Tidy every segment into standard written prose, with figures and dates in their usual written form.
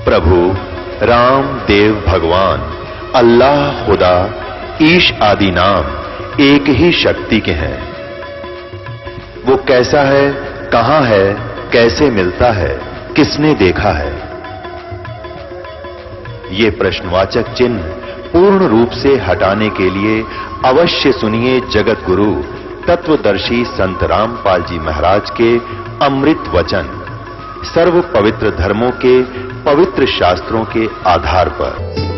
प्रभु राम देव भगवान अल्लाह खुदा ईश आदि नाम एक ही शक्ति के हैं। वो कैसा है, कहां है, कैसे मिलता है, किसने देखा है? ये प्रश्नवाचक चिन्ह पूर्ण रूप से हटाने के लिए अवश्य सुनिए जगत गुरु तत्वदर्शी संत रामपाल जी महाराज के अमृत वचन सर्व पवित्र धर्मों के पवित्र शास्त्रों के आधार पर।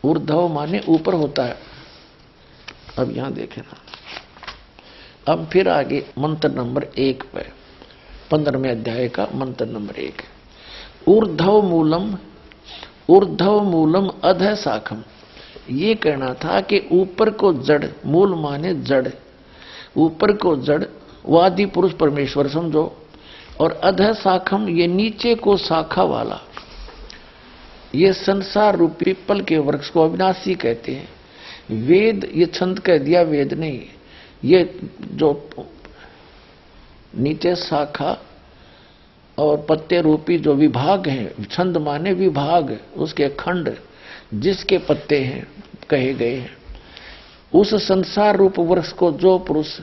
ऊर्ध्व माने ऊपर होता है। अब यहां देखें ना, अब फिर आगे मंत्र नंबर 1 पे 15वें अध्याय का मंत्र नंबर 1, ऊर्ध्व मूलम अधः शाखम। ये कहना था कि ऊपर को जड़, मूल माने जड़, ऊपर को जड़ वादी पुरुष परमेश्वर समझो, और अधः शाखम ये नीचे को शाखा वाला, ये संसार रूपी पीपल के वृक्ष को अविनाशी कहते हैं। वेद, ये छंद कह दिया, वेद नहीं, ये जो नीचे शाखा और पत्ते रूपी जो विभाग हैं, छंद माने विभाग, उसके खंड जिसके पत्ते हैं कहे गए हैं, उस संसार रूप वृक्ष को जो पुरुष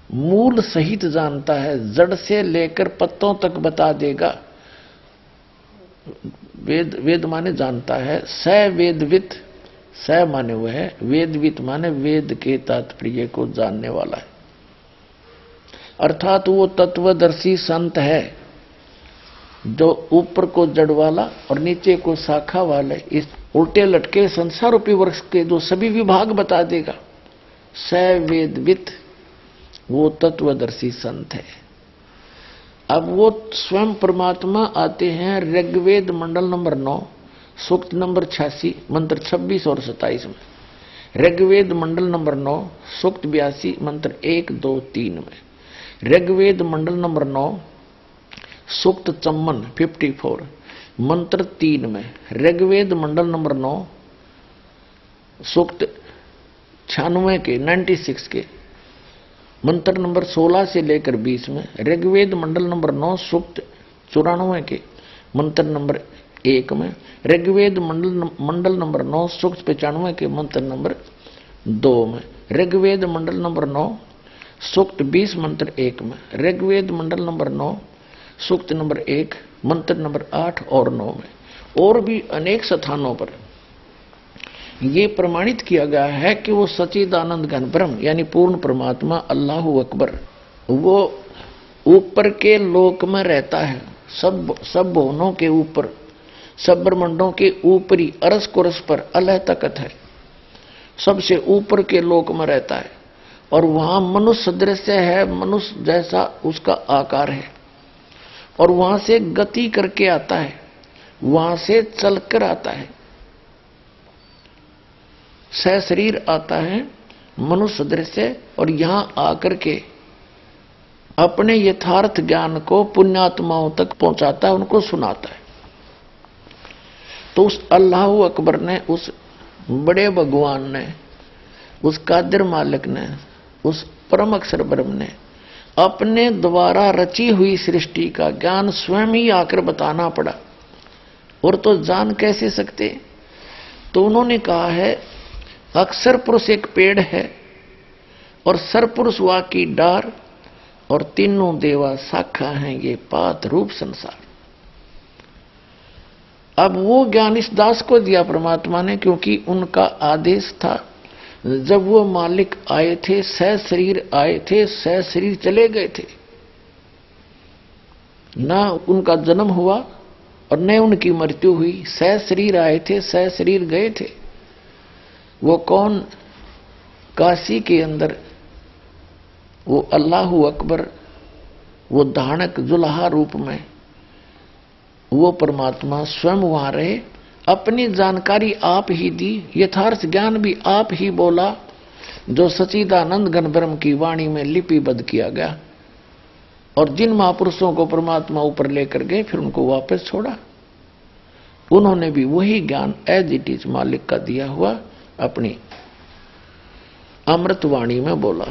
मूल सहित जानता है, जड़ से लेकर पत्तों तक बता देगा। वेद, वेद माने जानता है, स वेदवित, स माने हुए है, वेदवित माने वेद के तात्पर्य को जानने वाला है, अर्थात वो तत्वदर्शी संत है जो ऊपर को जड़ वाला और नीचे को शाखा वाले इस उल्टे लटके संसार रूपी वृक्ष के जो सभी विभाग बता देगा। स वेदवित, वो तत्वदर्शी संत है। अब वो स्वयं परमात्मा आते हैं ऋग्वेद मंडल नंबर 9 सूक्त नंबर 86 मंत्र 26 और 27 में, ऋग्वेद मंडल नंबर 9 सूक्त 82 मंत्र 1, 2, 3 में, ऋग्वेद मंडल नंबर 9 सूक्त 54 मंत्र 3 में, ऋग्वेद मंडल नंबर 9 सूक्त 96 के मंत्र नंबर 16 से लेकर 20 में, ऋग्वेद मंडल नंबर 9 सूक्त 94 के मंत्र नंबर 1 में, ऋग्वेद मंडल नंबर 9 सूक्त 95 के मंत्र नंबर 2 में, ऋग्वेद मंडल नंबर 9 सूक्त 20 मंत्र 1 में, ऋग्वेद मंडल नंबर 9 सूक्त नंबर 1 मंत्र नंबर 8 और 9 में, और भी अनेक स्थानों पर ये प्रमाणित किया गया है कि वो सच्चिदानंद घन ब्रह्म यानी पूर्ण परमात्मा अल्लाह अकबर, वो ऊपर के लोक में रहता है, सब भुवनों के ऊपर, सब ब्रह्मांडों के ऊपरी अरस कुरस पर अलह तकत है, सबसे ऊपर के लोक में रहता है, और वहां मनुष्य दृश्य है, मनुष्य जैसा उसका आकार है, और वहां से गति करके आता है, वहां से चलकर आता है, सशरीर आता है मनुष्य दृश्य, और यहां आकर के अपने यथार्थ ज्ञान को पुण्यात्माओं तक पहुंचाता है, उनको सुनाता है। तो उस अल्लाह अकबर ने, उस बड़े भगवान ने, उस कादिर मालिक ने, उस परम अक्षर ब्रह्म ने अपने द्वारा रची हुई सृष्टि का ज्ञान स्वयं ही आकर बताना पड़ा, और तो जान कैसे सकते। तो उन्होंने कहा है अक्षर पुरुष एक पेड़ है और सरपुरुष वा की डार, और तीनों देवा शाखा हैं ये पात रूप संसार। अब वो ज्ञान इस दास को दिया परमात्मा ने, क्योंकि उनका आदेश था। जब वो मालिक आए थे, सशरीर आए थे, सशरीर चले गए थे, ना उनका जन्म हुआ और न उनकी मृत्यु हुई। सशरीर आए थे, सशरीर गए थे। वो कौन? काशी के अंदर वो अल्लाहु अकबर, वो धानक जुल्हा रूप में वो परमात्मा स्वयं वहां रहे, अपनी जानकारी आप ही दी, यथार्थ ज्ञान भी आप ही बोला, जो सच्चिदानंद घन ब्रह्म की वाणी में लिपिबद्ध किया गया। और जिन महापुरुषों को परमात्मा ऊपर लेकर गए, फिर उनको वापस छोड़ा। उन्होंने भी वही ज्ञान एज इट इज मालिक का दिया हुआ अपनी अमृत वाणी में बोला।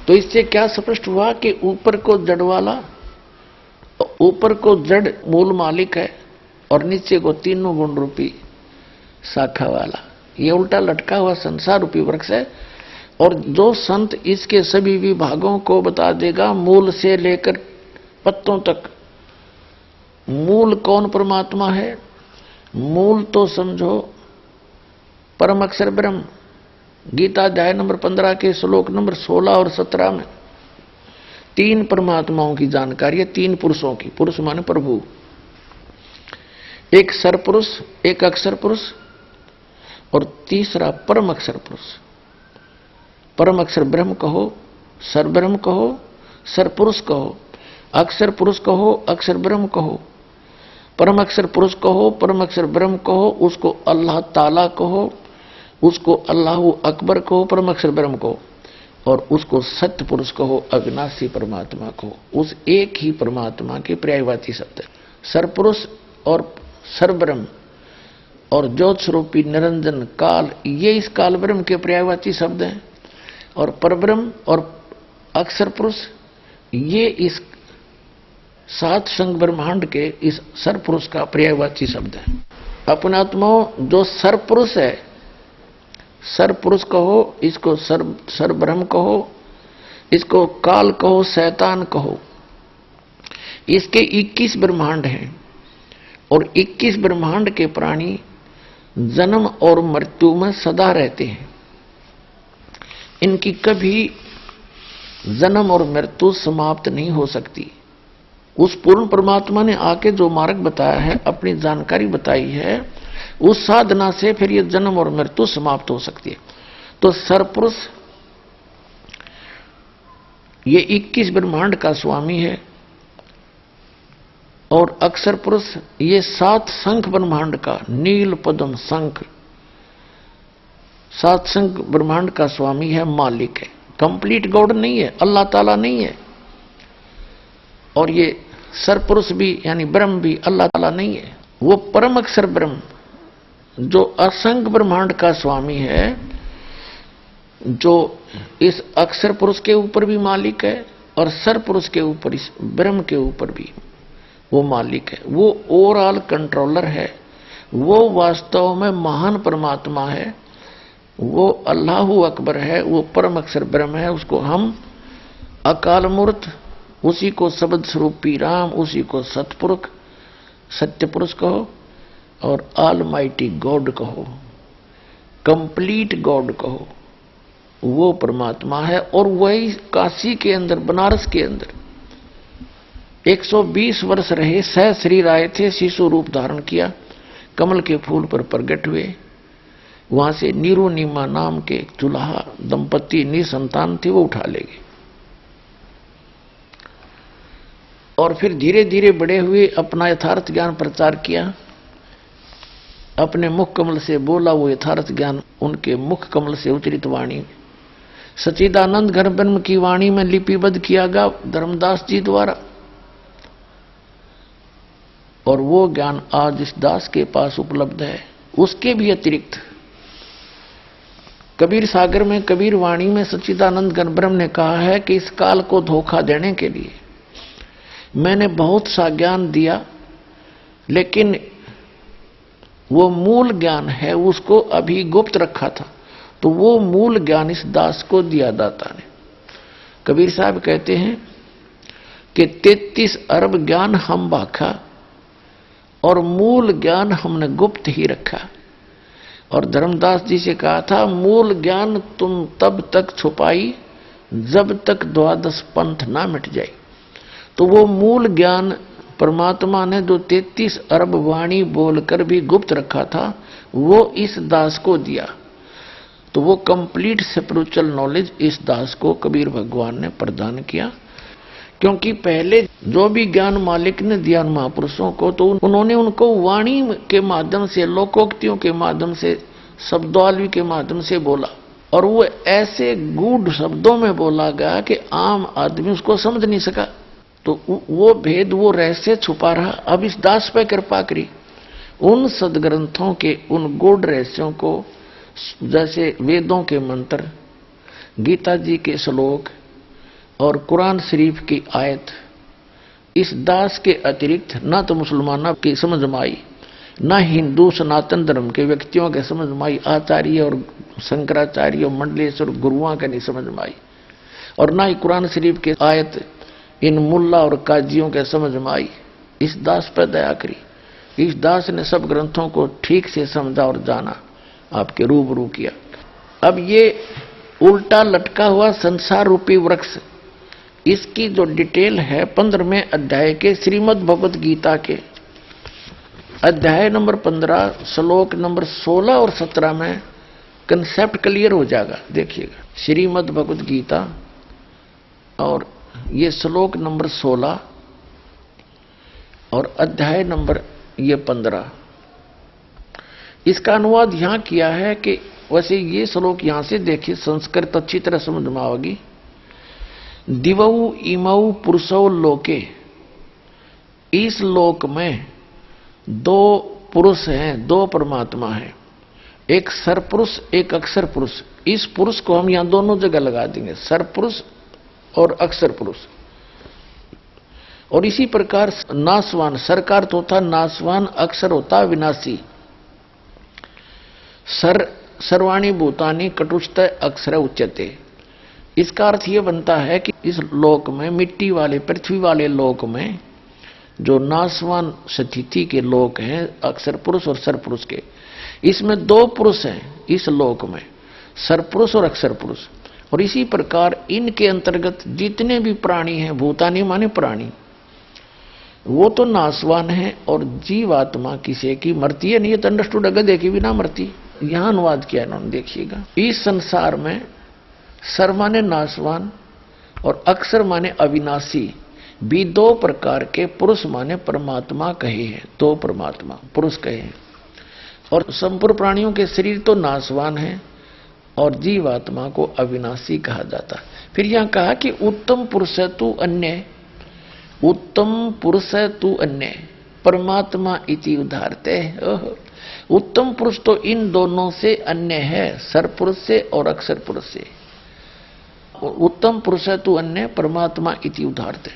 तो इससे क्या स्पष्ट हुआ कि ऊपर को जड़ वाला, ऊपर को जड़ मूल मालिक है और नीचे को तीनों गुण रूपी शाखा वाला, ये उल्टा लटका हुआ संसार रूपी वृक्ष है। और जो संत इसके सभी विभागों को बता देगा, मूल से लेकर पत्तों तक। मूल कौन परमात्मा है? मूल तो समझो परम अक्षर ब्रह्म। गीता अध्याय नंबर 15 के श्लोक नंबर 16 और 17 में तीन परमात्माओं की जानकारी है, तीन पुरुषों की। पुरुष माने प्रभु, एक सरपुरुष, एक अक्षर पुरुष और तीसरा परम अक्षर पुरुष। परम अक्षर ब्रह्म कहो, सर ब्रह्म कहो, सर पुरुष कहो, अक्षर पुरुष कहो, अक्षर ब्रह्म कहो, परम अक्षर पुरुष कहो, परम अक्षर ब्रह्म कहो, उसको अल्लाह ताला कहो, उसको अल्लाहु अकबर कहो, परम अक्षर ब्रह्म कहो, और उसको सत्य पुरुष कहो, अविनाशी परमात्मा कहो। उस एक ही परमात्मा के पर्यायवाची शब्द है सरपुरुष और सरब्रह्म और ज्योत स्वरूपी निरंजन काल, ये इस काल ब्रह्म के पर्यायवाची शब्द हैं। और परब्रह्म और अक्षर पुरुष ये इस सात संग ब्रह्मांड के इस सरपुरुष का पर्यायवाची शब्द है। अपने आत्माओं, जो सरपुरुष है, सरपुरुष कहो, इसको सर ब्रह्म कहो, इसको काल कहो, शैतान कहो। इसके 21 ब्रह्मांड हैं और 21 ब्रह्मांड के प्राणी जन्म और मृत्यु में सदा रहते हैं। इनकी कभी जन्म और मृत्यु समाप्त नहीं हो सकती। उस पूर्ण परमात्मा ने आके जो मार्ग बताया है, अपनी जानकारी बताई है, उस साधना से फिर ये जन्म और मृत्यु समाप्त हो सकती है। तो सरपुरुष ये 21 ब्रह्मांड का स्वामी है और अक्षर पुरुष ये 7 शंख ब्रह्मांड का, नील पद्म शंख, 7 शंख ब्रह्मांड का स्वामी है, मालिक है। कंप्लीट गॉड नहीं है, अल्लाह ताला नहीं है। और ये सरपुरुष भी यानी ब्रह्म भी अल्लाह ताला नहीं है। वो परम अक्षर ब्रह्म जो असंख्य ब्रह्मांड का स्वामी है, जो इस अक्षर पुरुष के ऊपर भी मालिक है और सर पुरुष के ऊपर, इस ब्रह्म के ऊपर भी वो मालिक है। वो ओवरऑल कंट्रोलर है। वो वास्तव में महान परमात्मा है। वो अल्लाहु अकबर है। वो परम अक्षर ब्रह्म है। उसको हम अकाल मूर्त, उसी को शब्द स्वरूपी राम, उसी को सतपुरुष, सत्य पुरुष कहो और ऑलमाइटी गॉड कहो, कंप्लीट गॉड कहो। वो परमात्मा है। और वही काशी के अंदर, बनारस के अंदर 120 वर्ष रहे, सह शरीर आए थे, शिशु रूप धारण किया, कमल के फूल पर प्रकट हुए। वहां से नीरू नीमा नाम के दुल्हा दंपति निसंतान थे, वो उठा ले गए। और फिर धीरे धीरे बड़े हुए, अपना यथार्थ ज्ञान प्रचार किया, अपने मुख कमल से बोला वो यथार्थ ज्ञान, उनके मुख कमल से उच्चरित वाणी सच्चिदानंद घन ब्रह्म की वाणी में लिपिबद्ध किया गया धर्मदास जी द्वारा। और वो ज्ञान आज इस दास के पास उपलब्ध है। उसके भी अतिरिक्त कबीर सागर में, कबीर वाणी में सच्चिदानंद घन ब्रह्म ने कहा है कि इस काल को धोखा देने के लिए मैंने बहुत सा ज्ञान दिया, लेकिन वो मूल ज्ञान है उसको अभी गुप्त रखा था। तो वो मूल ज्ञान इस दास को दिया दाता ने। कबीर साहब कहते हैं कि 33 अरब ज्ञान हम बाखा और मूल ज्ञान हमने गुप्त ही रखा। और धर्मदास जी से कहा था, मूल ज्ञान तुम तब तक छुपाई जब तक द्वादश पंथ ना मिट जाए। तो वो मूल ज्ञान परमात्मा ने जो 33 अरब वाणी बोलकर भी गुप्त रखा था, वो इस दास को दिया। तो वो कंप्लीट स्पिरिचुअल नॉलेज इस दास को कबीर भगवान ने प्रदान किया। क्योंकि पहले जो भी ज्ञान मालिक ने दिया महापुरुषों को, तो उन्होंने उनको वाणी के माध्यम से, लोकोक्तियों के माध्यम से, शब्दावली के माध्यम से बोला। और वो ऐसे गूढ़ शब्दों में बोला गया कि आम आदमी उसको समझ नहीं सका। तो वो भेद, वो रहस्य छुपा रहा। अब इस दास पे कृपा करी, उन सदग्रंथों के उन गूढ़ रहस्यों को, जैसे वेदों के मंत्र, गीता जी के श्लोक और कुरान शरीफ की आयत, इस दास के अतिरिक्त ना तो मुसलमानों की समझ में आई, ना हिंदू सनातन धर्म के व्यक्तियों के समझ में आई, आचार्य और शंकराचार्य और मंडलेश्वर गुरुओं के नहीं समझ में आई, और ना ही कुरान शरीफ के आयत इन मुल्ला और काजियों के समझ में आई। इस दास पर दया करी। इस दास ने सब ग्रंथों को ठीक से समझा और जाना, आपके रूबरू किया। अब ये उल्टा लटका हुआ संसार रूपी वृक्ष, इसकी जो डिटेल है 15वें अध्याय के श्रीमद् भगवत गीता के अध्याय नंबर 15 श्लोक नंबर 16 और 17 में कंसेप्ट क्लियर हो जाएगा। देखिएगा, श्रीमद् भगवत गीता और ये श्लोक नंबर 16 और अध्याय नंबर ये 15। इसका अनुवाद यहां किया है कि वैसे ये श्लोक यहां से देखिए, संस्कृत अच्छी तरह समझ में आएगी। दिवौ इमौ पुरुषौ लोके, इस लोक में दो पुरुष हैं, दो परमात्मा हैं, एक सरपुरुष एक अक्षर पुरुष। इस पुरुष को हम यहां दोनों जगह लगा देंगे, सरपुरुष और अक्षर पुरुष। और इसी प्रकार नासवान, सर का अर्थ होता नासवान, अक्षर होता विनाशी। सर्वाणी भूतानि कटुष्ट अक्षर उच्यते। इसका अर्थ यह बनता है कि इस लोक में, मिट्टी वाले पृथ्वी वाले लोक में, जो नासवान स्थिति के लोक हैं, अक्षर पुरुष और सर पुरुष के, इसमें दो पुरुष हैं इस लोक में, सर पुरुष और अक्षर पुरुष। और इसी प्रकार इनके अंतर्गत जितने भी प्राणी हैं, भूतानी माने प्राणी, वो तो नासवान है, और जीवात्मा किसी की मरती है नहीं। ये तो अंडरस्टूड, गधे की भी ना मरती। यहां अनुवाद किया इन्होंने, देखिएगा। इस संसार में सर माने नासवान और अक्षर माने अविनाशी भी दो प्रकार के पुरुष माने परमात्मा कहे हैं, दो परमात्मा पुरुष कहे हैं। और संपूर्ण प्राणियों के शरीर तो नासवान है और जीवात्मा को अविनाशी कहा जाता है। फिर यहां कहा कि उत्तम पुरुष है तू अन्य, उत्तम पुरुष है तू अन्य परमात्मा इति उदाहरते। उत्तम पुरुष तो इन दोनों से अन्य है, सर पुरुष से और अक्षर पुरुष से। उत्तम पुरुष है तू अन्य परमात्मा इति उदाहरते।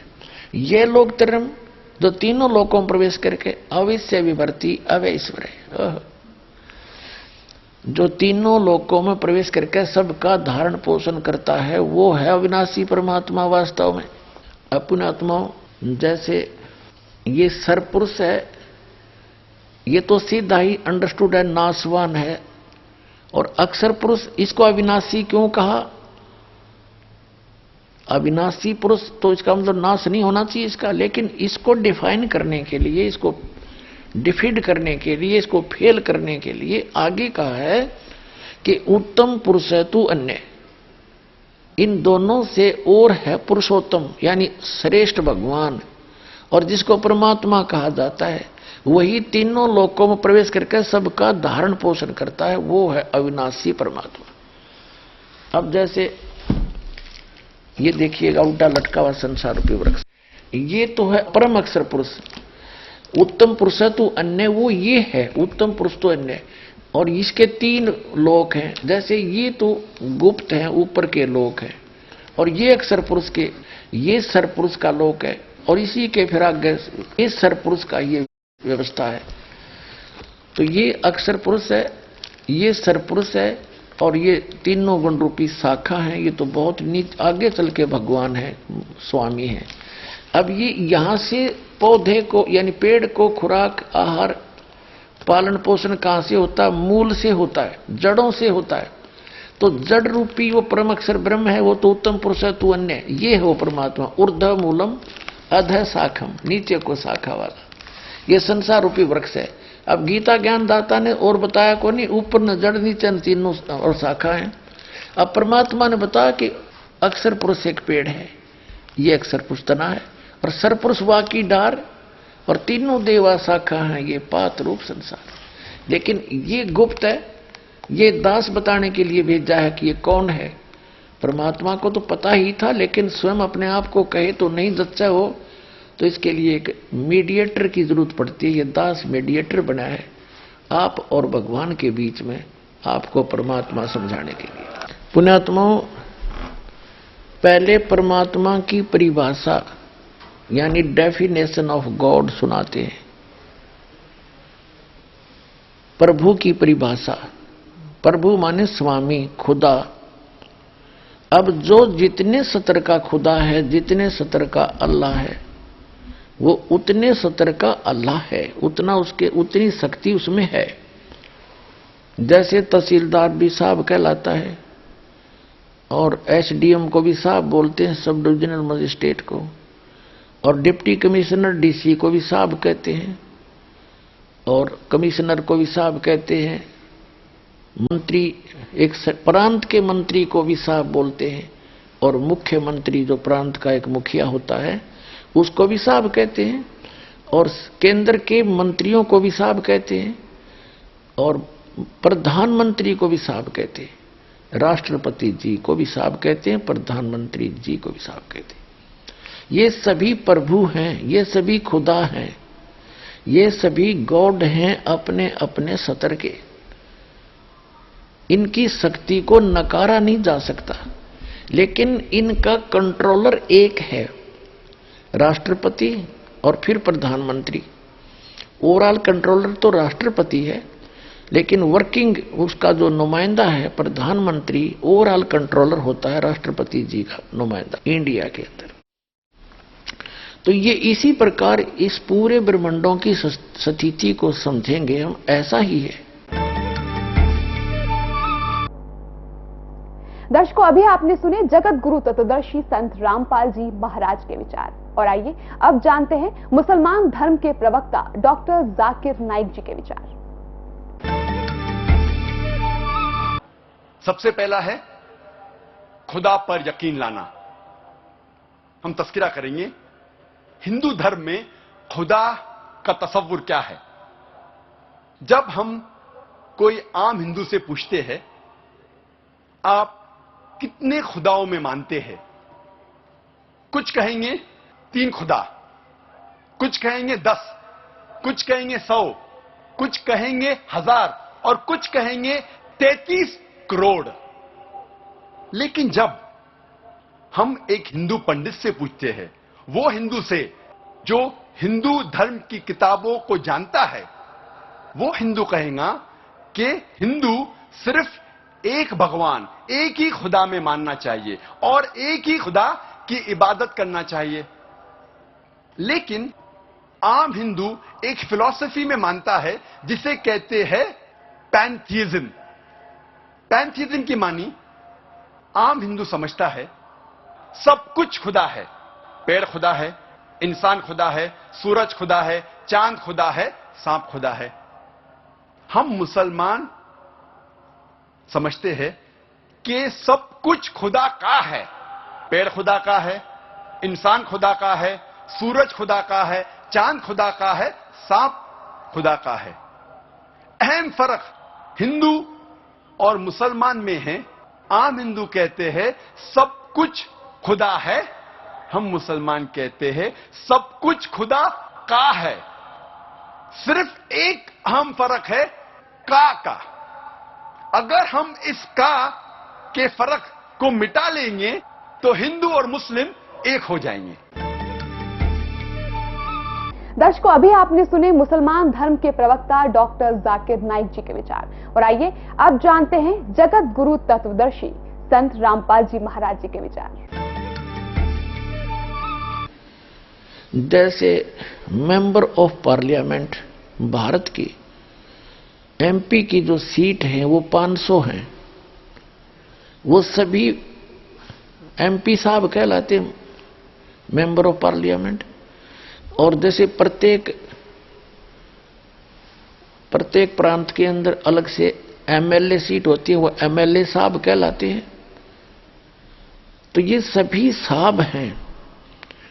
ये लोग धर्म जो तीनों लोकों में प्रवेश करके अवश्य विभर्ती अवैश्वर है, जो तीनों लोकों में प्रवेश करके सबका धारण पोषण करता है, वो है अविनाशी परमात्मा। वास्तव में अपने आत्माओं, जैसे ये सरपुरुष है, ये तो सीधा ही अंडरस्टूड है, नासवान है। और अक्षर पुरुष, इसको अविनाशी क्यों कहा? अविनाशी पुरुष तो इसका मतलब नाश नहीं होना चाहिए इसका, लेकिन इसको डिफाइन करने के लिए, इसको डिफीड करने के लिए, इसको फेल करने के लिए आगे कहा है कि उत्तम पुरुष है तू अन्य। इन दोनों से और है पुरुषोत्तम, यानी श्रेष्ठ भगवान, और जिसको परमात्मा कहा जाता है, वही तीनों लोकों में प्रवेश करके सबका धारण पोषण करता है, वो है अविनाशी परमात्मा। अब जैसे ये देखिएगा, उल्टा लटका हुआ संसार रूपी वृक्ष, ये तो है परम अक्षर पुरुष। उत्तम पुरुष है तो अन्य, वो ये है उत्तम पुरुष तो अन्य। और इसके तीन लोक हैं, जैसे ये तो गुप्त हैं, ऊपर के लोक हैं, और ये अक्षर पुरुष के, ये सर पुरुष का लोक है, और इसी के फिर आगे इस सर पुरुष का ये व्यवस्था है। तो ये अक्षर पुरुष है, ये सर पुरुष है, और ये तीनों गुण रूपी शाखा है। ये तो बहुत नीचे आगे चल के भगवान है, स्वामी है। अब ये यहां से पौधे को यानी पेड़ को खुराक आहार पालन पोषण कहां से होता है? मूल से होता है, जड़ों से होता है। तो जड़ रूपी वो परम अक्षर ब्रह्म है, वो तो उत्तम पुरुष है, तू अन्य, ये हो परमात्मा। ऊर्ध्व मूलम अधः शाखम, नीचे को शाखा वाला, ये संसार रूपी वृक्ष है। अब गीता ज्ञान दाता ने और बताया को नहीं, ऊपर न जड़ नीचे न तीनों और शाखा है। अब परमात्मा ने बताया कि अक्षर पुरुष एक पेड़ है, ये अक्षर पुरुष तना है, और सरपुरुष वाकी डार, और तीनों देवा शाखा है, ये पात रूप संसार। लेकिन ये गुप्त है, ये दास बताने के लिए भेजा है कि ये कौन है। परमात्मा को तो पता ही था, लेकिन स्वयं अपने आप को कहे तो नहीं जच्चा हो, तो इसके लिए एक मीडिएटर की जरूरत पड़ती है। ये दास मीडिएटर बना है आप और भगवान के बीच में, आपको परमात्मा समझाने के लिए। पुण्यात्माओं, पहले परमात्मा की परिभाषा यानी डेफिनेशन ऑफ गॉड सुनाते हैं, प्रभु की परिभाषा। प्रभु माने स्वामी, खुदा। अब जो जितने सतर का खुदा है, जितने सतर का अल्लाह है, वो उतने सतर का अल्लाह है, उतना उसके उतनी शक्ति उसमें है। जैसे तहसीलदार भी साहब कहलाता है, और एसडीएम को भी साहब बोलते हैं, सब डिविजनल मजिस्ट्रेट को, और डिप्टी कमिश्नर डीसी को भी साहब कहते हैं, और कमिश्नर को भी साहब कहते हैं, मंत्री एक प्रांत के मंत्री को भी साहब बोलते हैं, और मुख्यमंत्री जो प्रांत का एक मुखिया होता है उसको भी साहब कहते हैं, और केंद्र के मंत्रियों को भी साहब कहते हैं, और प्रधानमंत्री को भी साहब कहते हैं, राष्ट्रपति जी को भी साहब कहते हैं, प्रधानमंत्री जी को भी साहब कहते हैं। ये सभी प्रभु हैं, ये सभी खुदा हैं, ये सभी गॉड हैं अपने अपने सतर के। इनकी शक्ति को नकारा नहीं जा सकता, लेकिन इनका कंट्रोलर एक है, राष्ट्रपति और फिर प्रधानमंत्री। ओवरऑल कंट्रोलर तो राष्ट्रपति है, लेकिन वर्किंग उसका जो नुमाइंदा है प्रधानमंत्री, ओवरऑल कंट्रोलर होता है राष्ट्रपति जी का नुमाइंदा इंडिया के अंदर। तो ये इसी प्रकार इस पूरे ब्रह्मांडों की स्थिति को समझेंगे हम, ऐसा ही है। दर्शकों, अभी आपने सुने जगत गुरु तत्वदर्शी संत रामपाल जी महाराज के विचार, और आइए अब जानते हैं मुसलमान धर्म के प्रवक्ता डॉक्टर जाकिर नाइक जी के विचार। सबसे पहला है खुदा पर यकीन लाना। हम तस्करा करेंगे हिंदू धर्म में खुदा का तसव्वुर क्या है। जब हम कोई आम हिंदू से पूछते हैं आप कितने खुदाओं में मानते हैं, कुछ कहेंगे 3 खुदा, कुछ कहेंगे 10, कुछ कहेंगे 100, कुछ कहेंगे 1000 और कुछ कहेंगे 33 करोड़। लेकिन जब हम एक हिंदू पंडित से पूछते हैं, वो हिंदू से जो हिंदू धर्म की किताबों को जानता है, वो हिंदू कहेगा कि हिंदू सिर्फ एक भगवान, एक ही खुदा में मानना चाहिए और एक ही खुदा की इबादत करना चाहिए। लेकिन आम हिंदू एक फिलॉसफी में मानता है जिसे कहते हैं पैंथीइज्म। पैंथीइज्म की मानी आम हिंदू समझता है सब कुछ खुदा है, पेड़ खुदा है, इंसान खुदा है, सूरज खुदा है, चांद खुदा है, सांप खुदा है। हम मुसलमान समझते हैं कि सब कुछ खुदा का है, पेड़ खुदा का है, इंसान खुदा का है, सूरज खुदा का है, चांद खुदा का है, सांप खुदा का है। अहम फर्क हिंदू और मुसलमान में है। आम हिंदू कहते हैं सब कुछ खुदा है, हम मुसलमान कहते हैं सब कुछ खुदा का है। सिर्फ एक अहम फर्क है का। अगर हम इस का के फर्क को मिटा लेंगे तो हिंदू और मुस्लिम एक हो जाएंगे। दर्शकों, अभी आपने सुने मुसलमान धर्म के प्रवक्ता डॉक्टर जाकिर नाइक जी के विचार, और आइए अब जानते हैं जगत गुरु तत्वदर्शी संत रामपाल जी महाराज जी के विचार। जैसे मेंबर ऑफ पार्लियामेंट भारत की एमपी की जो सीट है वो 500 हैं, वो सभी एमपी साहब कहलाते हैं, मेंबर ऑफ पार्लियामेंट। और जैसे प्रत्येक प्रांत के अंदर अलग से एमएलए सीट होती है, वो एमएलए साहब कहलाते हैं। तो ये सभी साहब हैं,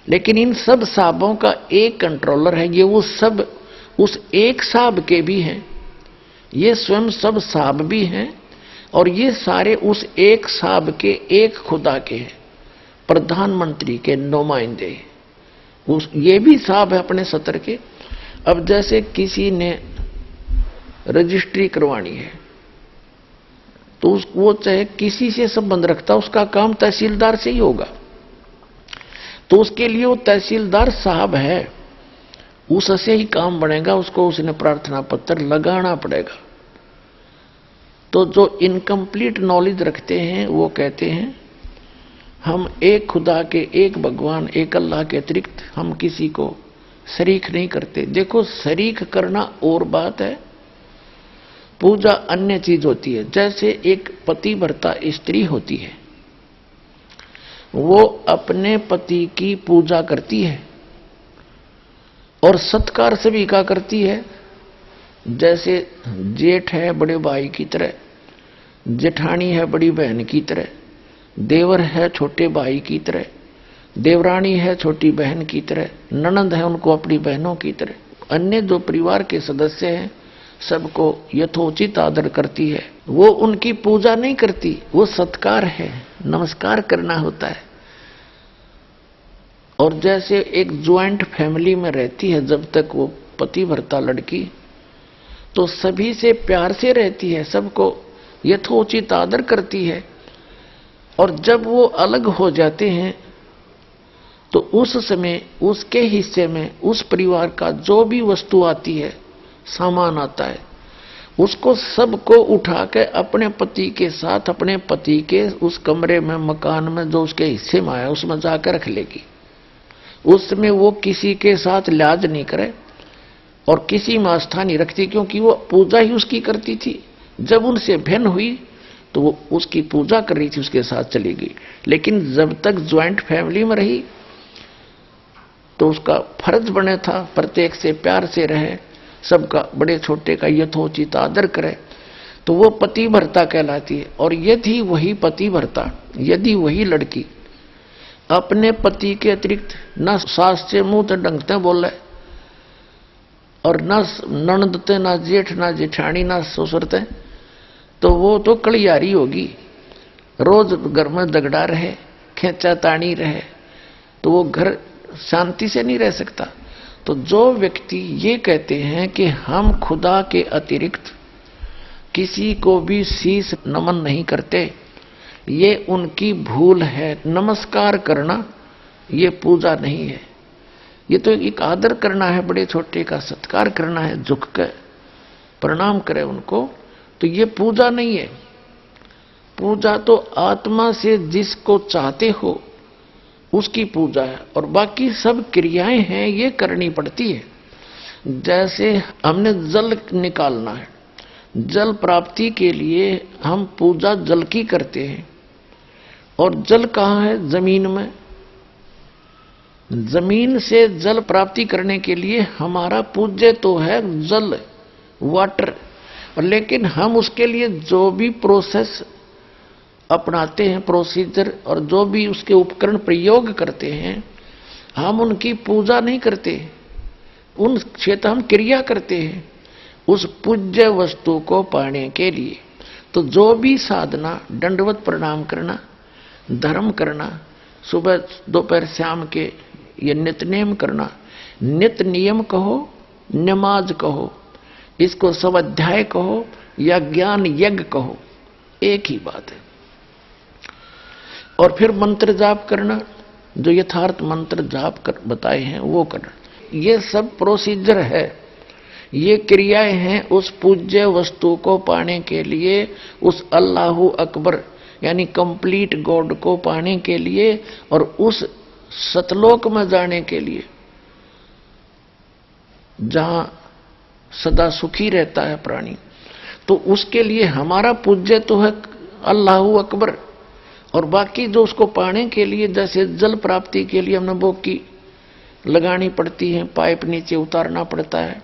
लेकिन इन सब साहबों का एक कंट्रोलर है। ये वो सब उस एक साहब के भी हैं, ये स्वयं सब साहब भी हैं, और ये सारे उस एक साहब के, एक खुदा के हैं, प्रधानमंत्री के नुमाइंदे। ये भी साहब है अपने सत्र के। अब जैसे किसी ने रजिस्ट्री करवानी है तो वो चाहे किसी से संबंध रखता, उसका काम तहसीलदार से ही होगा, तो उसके लिए वो तहसीलदार साहब है, उससे ही काम बनेगा, उसको उसने प्रार्थना पत्र लगाना पड़ेगा। तो जो इनकम्प्लीट नॉलेज रखते हैं वो कहते हैं हम एक खुदा के, एक भगवान, एक अल्लाह के अतिरिक्त हम किसी को शरीक नहीं करते। देखो, शरीक करना और बात है, पूजा अन्य चीज होती है। जैसे एक पतिव्रता स्त्री होती है, वो अपने पति की पूजा करती है और सत्कार सभी का करती है। जैसे जेठ है बड़े भाई की तरह, जेठानी है बड़ी बहन की तरह, देवर है छोटे भाई की तरह, देवरानी है छोटी बहन की तरह, ननंद है उनको अपनी बहनों की तरह। अन्य जो परिवार के सदस्य हैं सबको यथोचित आदर करती है। वो उनकी पूजा नहीं करती, वो सत्कार है, नमस्कार करना होता है। और जैसे एक ज्वाइंट फैमिली में रहती है, जब तक वो पतिव्रता लड़की, तो सभी से प्यार से रहती है, सबको यथोचित आदर करती है। और जब वो अलग हो जाते हैं तो उस समय उसके हिस्से में उस परिवार का जो भी वस्तु आती है, सामान आता है, उसको सबको उठा के अपने पति के साथ, अपने पति के उस कमरे में, मकान में जो उसके हिस्से में आया उसमें जाकर रख लेगी। उसमें वो किसी के साथ लिहाज नहीं करे और किसी में आस्था नहीं रखती, क्योंकि वो पूजा ही उसकी करती थी। जब उनसे भिन्न हुई तो वो उसकी पूजा कर रही थी, उसके साथ चली गई। लेकिन जब तक ज्वाइंट फैमिली में रही तो उसका फर्ज बने था प्रत्येक से प्यार से रहे, सबका, बड़े छोटे का यथोचित आदर करे, तो वो पतिव्रता कहलाती है। और यदि वही पतिव्रता, यदि वही लड़की अपने पति के अतिरिक्त न सास से मुंह ढंगते बोले और न ननदते, न जेठ, न जेठानी, न ससुरते, तो वो तो कलियारी होगी, रोज घर में झगड़ा रहे, खेचा तानी रहे, तो वो घर शांति से नहीं रह सकता। तो जो व्यक्ति ये कहते हैं कि हम खुदा के अतिरिक्त किसी को भी शीश नमन नहीं करते, ये उनकी भूल है। नमस्कार करना ये पूजा नहीं है, ये तो एक आदर करना है, बड़े छोटे का सत्कार करना है, झुक कर प्रणाम करे उनको, तो ये पूजा नहीं है। पूजा तो आत्मा से जिसको चाहते हो उसकी पूजा है, और बाकी सब क्रियाएं हैं ये करनी पड़ती है। जैसे हमने जल निकालना है, जल प्राप्ति के लिए हम पूजा जल की करते हैं, और जल कहाँ है? जमीन में। जमीन से जल प्राप्ति करने के लिए हमारा पूज्य तो है जल, वाटर, लेकिन हम उसके लिए जो भी प्रोसेस अपनाते हैं, प्रोसीजर, और जो भी उसके उपकरण प्रयोग करते हैं, हम उनकी पूजा नहीं करते, उन क्षेत्र हम क्रिया करते हैं उस पूज्य वस्तु को पाने के लिए। तो जो भी साधना, दंडवत प्रणाम करना, धर्म करना, सुबह दोपहर शाम के ये नित्यनेम करना, नित्य नियम कहो, नमाज कहो, इसको स्वाध्याय कहो या ज्ञान यज्ञ कहो, एक ही बात है। और फिर मंत्र जाप करना, जो यथार्थ मंत्र जाप कर बताए हैं वो करना, ये सब प्रोसीजर है, ये क्रियाएं हैं उस पूज्य वस्तु को पाने के लिए, उस अल्लाहु अकबर यानी कंप्लीट गॉड को पाने के लिए और उस सतलोक में जाने के लिए। जहां सदा सुखी रहता है प्राणी। तो उसके लिए हमारा पूज्य तो है अल्लाहू अकबर, और बाकी जो उसको पाने के लिए जैसे जल प्राप्ति के लिए हमने बोकी लगानी पड़ती है, पाइप नीचे उतारना पड़ता है,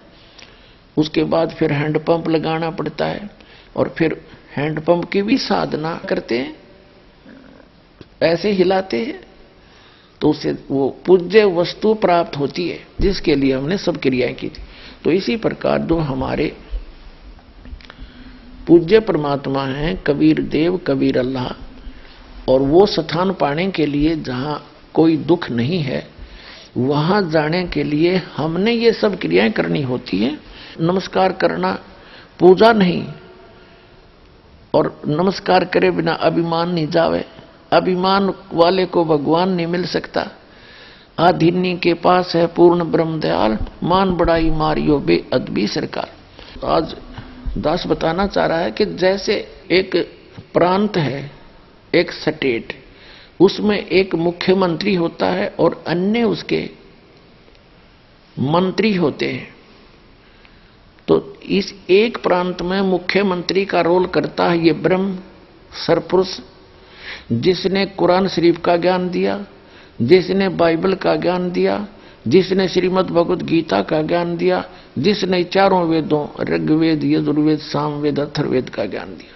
उसके बाद फिर हैंडपंप लगाना पड़ता है, और फिर हैंडपंप की भी साधना करते हैं, ऐसे हिलाते हैं, तो उससे वो पूज्य वस्तु प्राप्त होती है जिसके लिए हमने सब क्रियाएं की थी। तो इसी प्रकार जो हमारे पूज्य परमात्मा हैं कबीर देव, कबीर अल्लाह, और वो स्थान पाने के लिए जहां कोई दुख नहीं है, वहां जाने के लिए हमने ये सब क्रियाएं करनी होती हैं। नमस्कार करना पूजा नहीं, और नमस्कार करे बिना अभिमान नहीं जावे। अभिमान वाले को भगवान नहीं मिल सकता। आधिन्य के पास है पूर्ण ब्रह्म दयाल, मान बड़ाई मारियो बे अदबी सरकार। आज दास बताना चाह रहा है कि जैसे एक प्रांत है, एक स्टेट, उसमें एक मुख्यमंत्री होता है और अन्य उसके मंत्री होते हैं। तो इस एक प्रांत में मुख्यमंत्री का रोल करता है ये ब्रह्म सरपुरुष, जिसने कुरान शरीफ का ज्ञान दिया, जिसने बाइबल का ज्ञान दिया, जिसने श्रीमद् भगवद गीता का ज्ञान दिया, जिसने चारों वेदों ऋग्वेद, यजुर्वेद, सामवेद, अथर्ववेद का ज्ञान दिया।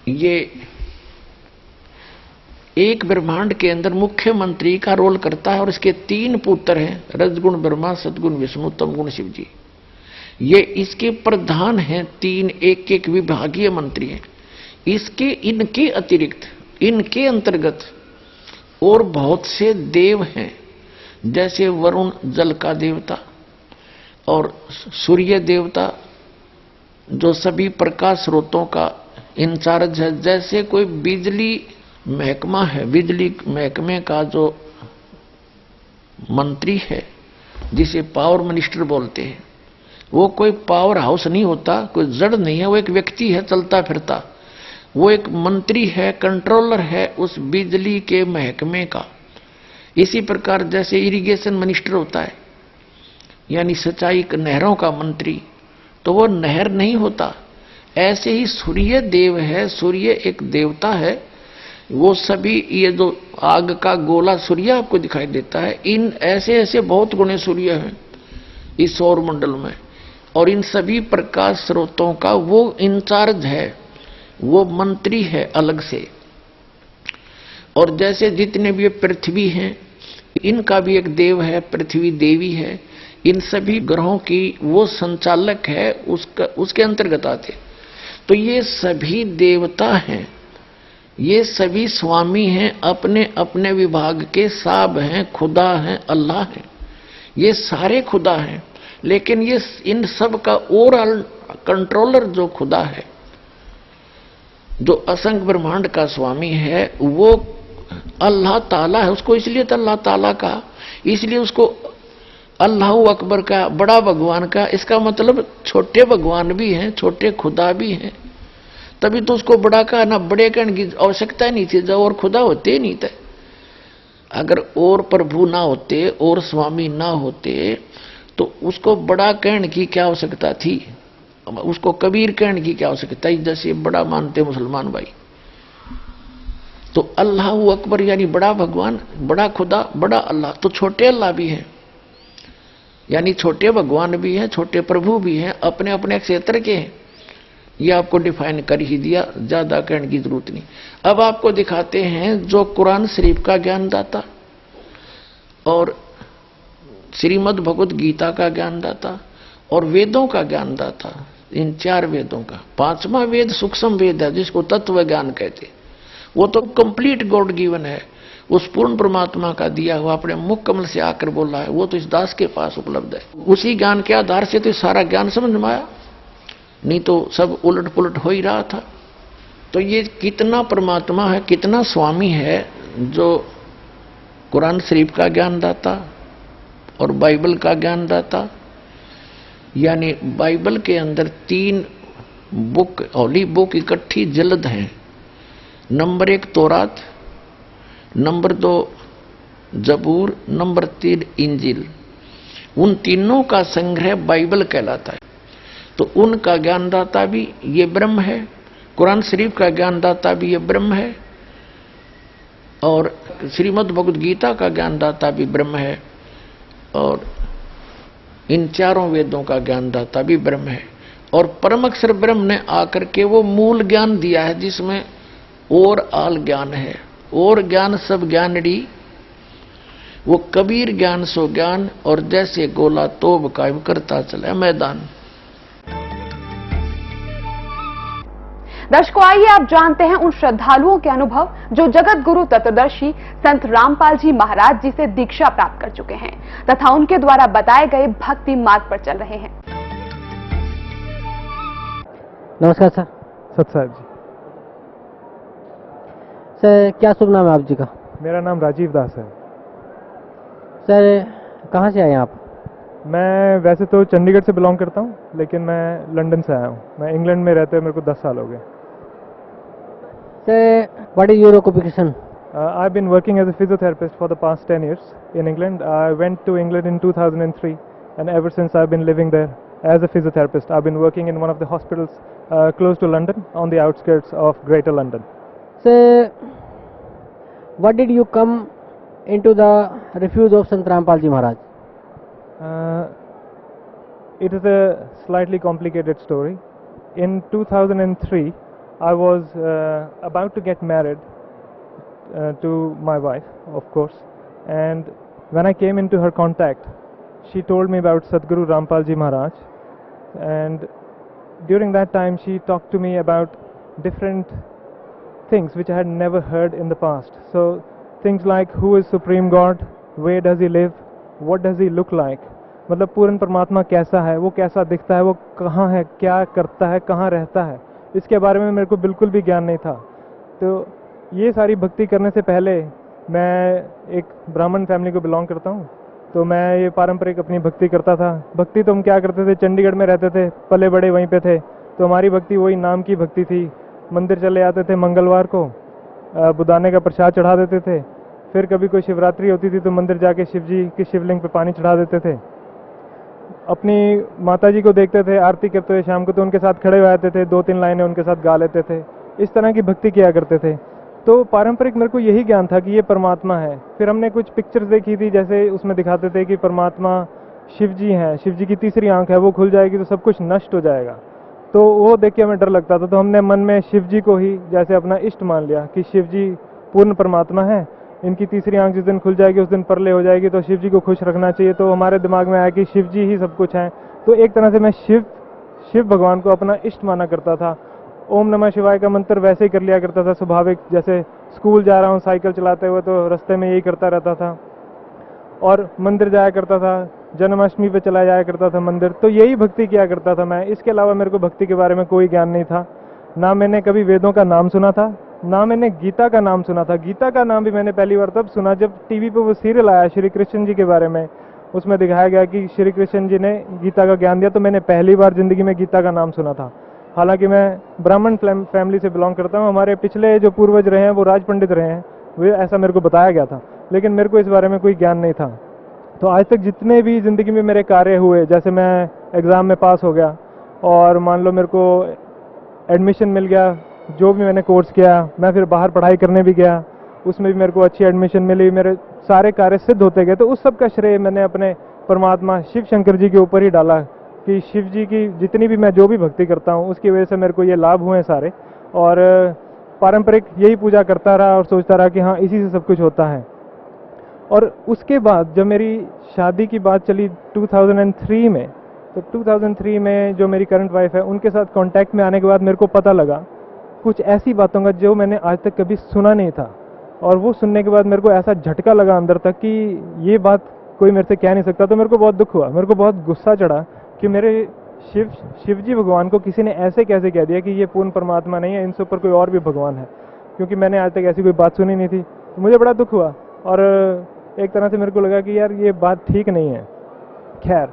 ये एक ब्रह्मांड के अंदर मुख्यमंत्री का रोल करता है, और इसके 3 पुत्र हैं, रजगुण ब्रह्मा, सदगुण विष्णु, तमगुण शिव जी। ये इसके प्रधान हैं, 3 एक विभागीय मंत्री हैं। इसके इनके अतिरिक्त, इनके अंतर्गत और बहुत से देव हैं, जैसे वरुण जल का देवता, और सूर्य देवता जो सभी प्रकाश स्रोतों का इंचार्ज है। जैसे कोई बिजली महकमा है, बिजली महकमे का जो मंत्री है, जिसे पावर मिनिस्टर बोलते हैं, वो कोई पावर हाउस नहीं होता, कोई जड़ नहीं है, वो एक व्यक्ति है चलता फिरता। वो एक मंत्री है, कंट्रोलर है उस बिजली के महकमे का। इसी प्रकार जैसे इरिगेशन मिनिस्टर होता है, यानी सिंचाई नहरों का मंत्री, तो वो नहर नहीं होता। ऐसे ही सूर्य देव है, सूर्य एक देवता है। वो सभी ये जो आग का गोला सूर्य आपको दिखाई देता है, इन ऐसे ऐसे बहुत गुणे सूर्य हैं इस सौर मंडल में, और इन सभी प्रकाश स्रोतों का वो इंचार्ज है, वो मंत्री है अलग से। और जैसे जितने भी पृथ्वी हैं, इनका भी एक देव है, पृथ्वी देवी है। इन सभी ग्रहों की वो संचालक है, उसके अंतर्गत आते। तो ये सभी देवता हैं, ये सभी स्वामी हैं, अपने अपने विभाग के, साब हैं, खुदा हैं, अल्लाह हैं। ये सारे खुदा हैं, लेकिन ये इन सब का ओवरऑल कंट्रोलर जो खुदा है, जो असंख्य ब्रह्मांड का स्वामी है, वो अल्लाह ताला है। उसको इसलिए तो अल्लाह ताला का, इसलिए उसको अल्लाहू अकबर का, बड़ा भगवान का। इसका मतलब छोटे भगवान भी हैं, छोटे खुदा भी हैं, तभी तो उसको बड़ा कहा ना। बड़े कहने की आवश्यकता नहीं थी, जब और खुदा होते नहीं थे। अगर और प्रभु ना होते और स्वामी ना होते तो उसको बड़ा कहने की क्या आवश्यकता थी, उसको कबीर कहने की क्या आवश्यकता है, जैसे बड़ा मानते मुसलमान भाई। तो अल्लाहू अकबर यानी बड़ा भगवान, बड़ा खुदा, बड़ा अल्लाह। तो छोटे अल्लाह भी हैं, यानी छोटे भगवान भी हैं, छोटे प्रभु भी हैं, अपने अपने क्षेत्र के हैं। ये आपको डिफाइन कर ही दिया, ज्यादा कहने की जरूरत नहीं। अब आपको दिखाते हैं जो कुरान शरीफ का ज्ञानदाता और श्रीमद् भगवद गीता का ज्ञानदाता और वेदों का ज्ञानदाता, इन 4 वेदों का 5वां वेद सूक्ष्म वेद है, जिसको तत्व ज्ञान कहते। वो तो कंप्लीट गॉड गिवन है, उस पूर्ण परमात्मा का दिया हुआ, अपने मुख कमल से आकर बोला है, वो तो इस दास के पास उपलब्ध है। उसी ज्ञान के आधार से तो सारा ज्ञान समझ में आया, नहीं तो सब उलट पुलट हो ही रहा था। तो ये कितना परमात्मा है, कितना स्वामी है, जो कुरान शरीफ का ज्ञानदाता और बाइबल का ज्ञानदाता। यानी बाइबल के अंदर 3 बुक, होली बुक इकट्ठी जल्द हैं। नंबर 1 तौरात, नंबर 2 जबूर, नंबर 3 इंजिल। उन तीनों का संग्रह बाइबल कहलाता है। तो उनका ज्ञानदाता भी ये ब्रह्म है, कुरान शरीफ का ज्ञानदाता भी ये ब्रह्म है, और श्रीमद् भगवद गीता का ज्ञानदाता भी ब्रह्म है, और इन चारों वेदों का ज्ञानदाता भी ब्रह्म है। और परम अक्षर ब्रह्म ने आकर के वो मूल ज्ञान दिया है जिसमें और आल ज्ञान है, और ज्ञान सब ज्ञानड़ी, वो कबीर ज्ञान सो ज्ञान, और जैसे गोला तोब कायम करता चला मैदान। दर्शकों, आइए आप जानते हैं उन श्रद्धालुओं के अनुभव जो जगत गुरु तत्वदर्शी संत रामपाल जी महाराज जी से दीक्षा प्राप्त कर चुके हैं तथा उनके द्वारा बताए गए भक्ति मार्ग पर चल रहे हैं। नमस्कार सर। सत साहब जी। सर क्या शुभ नाम है आप जी का? मेरा नाम राजीव दास है। सर कहाँ से आए हैं आप? मैं वैसे तो चंडीगढ़ से बिलोंग करता हूँ, लेकिन मैं लंदन से आया हूँ। मैं इंग्लैंड में रहते हुए मेरे को 10 साल हो गए। Sir what is your occupation? I have been working as a physiotherapist for the past 10 years in England. I went to England in 2003 and ever since I've been living there as a physiotherapist. I've been working in one of the hospitals close to London on the outskirts of Greater London. Sir, what did you come into the refuge of Sant Rampal Ji Maharaj? It is a slightly complicated story. In 2003, I was about to get married to my wife, of course, and when I came into her contact, she told me about Sadguru Rampal Ji Maharaj, and during that time she talked to me about different things which I had never heard in the past. So things like who is Supreme God, where does he live, what does he look like, मतलब पूर्ण परमात्मा कैसा है, वो कैसा दिखता है, वो कहाँ है, क्या करता है, कहाँ रहता है, इसके बारे में मेरे को बिल्कुल भी ज्ञान नहीं था। तो ये सारी भक्ति करने से पहले, मैं एक ब्राह्मण फैमिली को बिलोंग करता हूँ, तो मैं ये पारंपरिक अपनी भक्ति करता था। भक्ति तो हम क्या करते थे, चंडीगढ़ में रहते थे, पले बड़े वहीं पे थे, तो हमारी भक्ति वही नाम की भक्ति थी। मंदिर चले जाते थे, मंगलवार को बुदाने का प्रसाद चढ़ा देते थे, फिर कभी कोई शिवरात्रि होती थी तो मंदिर जाके शिव जी की शिवलिंग पे पानी चढ़ा देते थे। अपनी माता जी को देखते थे आरती करते हुए शाम को, तो उनके साथ खड़े हो जाते थे, 2-3 लाइनें उनके साथ गा लेते थे। इस तरह की भक्ति किया करते थे। तो पारंपरिक मेरे को यही ज्ञान था कि ये परमात्मा है। फिर हमने कुछ पिक्चर्स देखी थी, जैसे उसमें दिखाते थे कि परमात्मा शिव जी हैं, शिव जी की तीसरी आंख है, वो खुल जाएगी तो सब कुछ नष्ट हो जाएगा। तो वो देख के हमें डर लगता था, तो हमने मन में शिव जी को ही जैसे अपना इष्ट मान लिया कि शिव जी पूर्ण परमात्मा है, इनकी तीसरी आंख जिस दिन खुल जाएगी उस दिन परले हो जाएगी, तो शिव जी को खुश रखना चाहिए। तो हमारे दिमाग में आया कि शिव जी ही सब कुछ है। तो एक तरह से मैं शिव भगवान को अपना इष्ट माना करता था। ओम नमः शिवाय का मंत्र वैसे ही कर लिया करता था स्वाभाविक, जैसे स्कूल जा रहा हूँ साइकिल चलाते हुए तो रास्ते में यही करता रहता था, और मंदिर जाया करता था, जन्माष्टमी पे चला जाया करता था मंदिर, तो यही भक्ति किया करता था मैं। इसके अलावा मेरे को भक्ति के बारे में कोई ज्ञान नहीं था। ना मैंने कभी वेदों का नाम सुना था, ना मैंने गीता का नाम सुना था। गीता का नाम भी मैंने पहली बार तब सुना जब टीवी पे वो सीरियल आया श्री कृष्ण जी के बारे में, उसमें दिखाया गया कि श्री कृष्ण जी ने गीता का ज्ञान दिया, तो मैंने पहली बार जिंदगी में गीता का नाम सुना था। हालांकि मैं ब्राह्मण फैमिली से बिलोंग करता हूँ, हमारे पिछले जो पूर्वज रहे हैं वो राज पंडित रहे हैं, वो ऐसा मेरे को बताया गया था, लेकिन मेरे को इस बारे में कोई ज्ञान नहीं था। तो आज तक जितने भी जिंदगी में मेरे कार्य हुए, जैसे मैं एग्ज़ाम में पास हो गया और मान लो मेरे को एडमिशन मिल गया, जो भी मैंने कोर्स किया, मैं फिर बाहर पढ़ाई करने भी गया, उसमें भी मेरे को अच्छी एडमिशन मिली, मेरे सारे कार्य सिद्ध होते गए। तो उस सब का श्रेय मैंने अपने परमात्मा शिव शंकर जी के ऊपर ही डाला कि शिव जी की जितनी भी मैं जो भी भक्ति करता हूँ उसकी वजह से मेरे को ये लाभ हुए हैं सारे। और पारंपरिक यही पूजा करता रहा और सोचता रहा कि हाँ इसी से सब कुछ होता है। और उसके बाद जब मेरी शादी की बात चली 2003 में, तो 2003 में जो मेरी करंट वाइफ है उनके साथ कांटेक्ट में आने के बाद मेरे को पता लगा कुछ ऐसी बातों का जो मैंने आज तक कभी सुना नहीं था। और वो सुनने के बाद मेरे को ऐसा झटका लगा अंदर तक कि ये बात कोई मेरे से कह नहीं सकता। तो मेरे को बहुत दुख हुआ, मेरे को बहुत गुस्सा चढ़ा कि मेरे शिव जी भगवान को किसी ने ऐसे कैसे कह दिया कि ये पूर्ण परमात्मा नहीं है, इनसे ऊपर कोई और भी भगवान है, क्योंकि मैंने आज तक ऐसी कोई बात सुनी नहीं थी। तो मुझे बड़ा दुख हुआ और एक तरह से मेरे को लगा कि यार ये बात ठीक नहीं है। खैर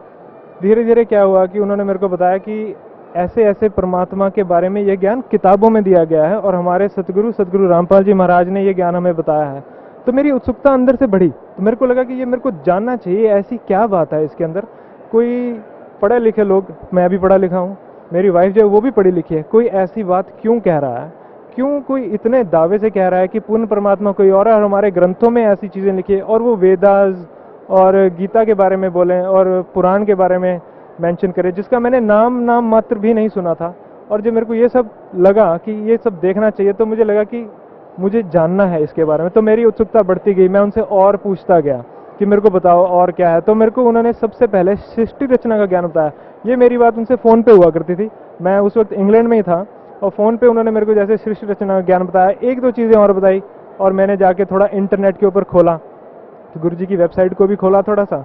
धीरे धीरे क्या हुआ कि उन्होंने मेरे को बताया कि ऐसे ऐसे परमात्मा के बारे में ये ज्ञान किताबों में दिया गया है और हमारे सतगुरु रामपाल जी महाराज ने ये ज्ञान हमें बताया है। तो मेरी उत्सुकता अंदर से बढ़ी। तो मेरे को लगा कि ये मेरे को जानना चाहिए, ऐसी क्या बात है इसके अंदर। कोई पढ़े लिखे लोग, मैं भी पढ़ा लिखा हूँ, मेरी वाइफ जो है वो भी पढ़ी लिखी है, कोई ऐसी बात क्यों कह रहा है, क्यों कोई इतने दावे से कह रहा है कि पूर्ण परमात्मा कोई और है, और हमारे ग्रंथों में ऐसी चीज़ें लिखी है, और वो वेदास और गीता के बारे में बोलें और पुराण के बारे में मेंशन करें, जिसका मैंने नाम मात्र भी नहीं सुना था। और जब मेरे को ये सब लगा कि ये सब देखना चाहिए, तो मुझे लगा कि मुझे जानना है इसके बारे में। तो मेरी उत्सुकता बढ़ती गई, मैं उनसे और पूछता गया कि मेरे को बताओ और क्या है। तो मेरे को उन्होंने सबसे पहले सृष्टि रचना का ज्ञान बताया। ये मेरी बात उनसे फ़ोन पे हुआ करती थी, मैं उस वक्त इंग्लैंड में ही था, और फ़ोन पे उन्होंने मेरे को जैसे सृष्टि रचना का ज्ञान बताया, एक दो चीज़ें और बताई, और मैंने जाके थोड़ा इंटरनेट के ऊपर खोला, तो गुरु जी की वेबसाइट को भी खोला थोड़ा सा,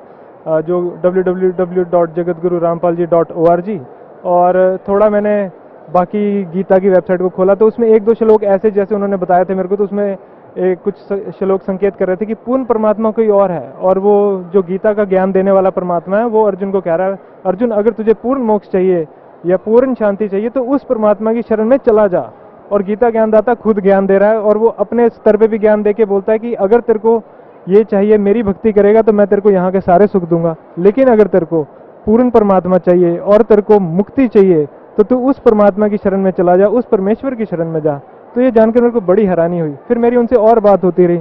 जो www.jagatgururampalji.org, और थोड़ा मैंने बाकी गीता की वेबसाइट को खोला। तो उसमें एक दो श्लोक ऐसे जैसे उन्होंने बताए थे मेरे को, तो उसमें कुछ श्लोक संकेत कर रहे थे कि पूर्ण परमात्मा कोई और है, और वो जो गीता का ज्ञान देने वाला परमात्मा है वो अर्जुन को कह रहा है, अर्जुन अगर तुझे पूर्ण मोक्ष चाहिए या पूर्ण शांति चाहिए तो उस परमात्मा की शरण में चला जा। और गीता ज्ञानदाता खुद ज्ञान दे रहा है, और वो अपने स्तर पे भी ज्ञान दे के बोलता है कि अगर तेरे को ये चाहिए, मेरी भक्ति करेगा तो मैं तेरे को यहाँ के सारे सुख दूंगा, लेकिन अगर तेरे को पूर्ण परमात्मा चाहिए और तेरे को मुक्ति चाहिए तो तू उस परमात्मा की शरण में चला जा, उस परमेश्वर की शरण में जा। तो ये जानकर मेरे को बड़ी हैरानी हुई। फिर मेरी उनसे और बात होती रही।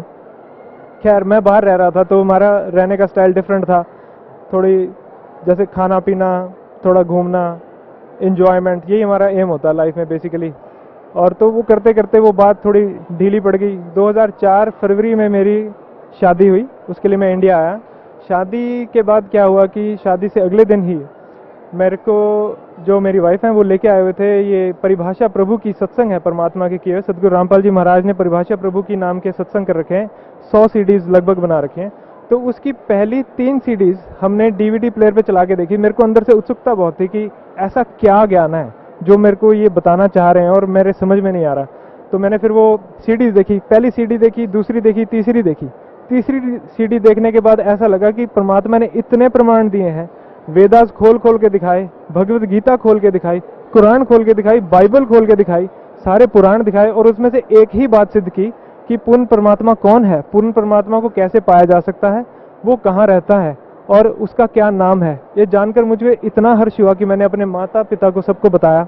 खैर, मैं बाहर रह रहा था तो हमारा रहने का स्टाइल डिफरेंट था, थोड़ी जैसे खाना पीना, थोड़ा घूमना, एंजॉयमेंट, यही हमारा एम होता है लाइफ में बेसिकली। और तो वो करते करते वो बात थोड़ी ढीली पड़ गई। 2004 फरवरी में मेरी शादी हुई, उसके लिए मैं इंडिया आया। शादी के बाद क्या हुआ कि शादी से अगले दिन ही मेरे को जो मेरी वाइफ हैं वो लेके आए हुए थे, ये परिभाषा प्रभु की सत्संग है परमात्मा के किए हुए। सदगुरु रामपाल जी महाराज ने परिभाषा प्रभु की नाम के सत्संग कर रखे हैं, 100 सीडीज लगभग बना रखे हैं। तो उसकी पहली 3 सीडीज हमने डीवीडी प्लेयर पे चला के देखी। मेरे को अंदर से उत्सुकता बहुत थी कि ऐसा क्या ज्ञान है जो मेरे को ये बताना चाह रहे हैं और मेरे समझ में नहीं आ रहा। तो मैंने फिर वो सीडीज देखी, पहली सीडी देखी, दूसरी देखी, तीसरी देखी। तीसरी सीडी देखने के बाद ऐसा लगा कि परमात्मा ने इतने प्रमाण दिए हैं, वेदास खोल खोल के दिखाए, भगवत गीता खोल के दिखाई, कुरान खोल के दिखाई, बाइबल खोल के दिखाई, सारे पुराण दिखाए, और उसमें से एक ही बात सिद्ध की कि पूर्ण परमात्मा कौन है, पूर्ण परमात्मा को कैसे पाया जा सकता है, वो कहाँ रहता है और उसका क्या नाम है। ये जानकर मुझे इतना हर्ष हुआ कि मैंने अपने माता पिता को सबको बताया,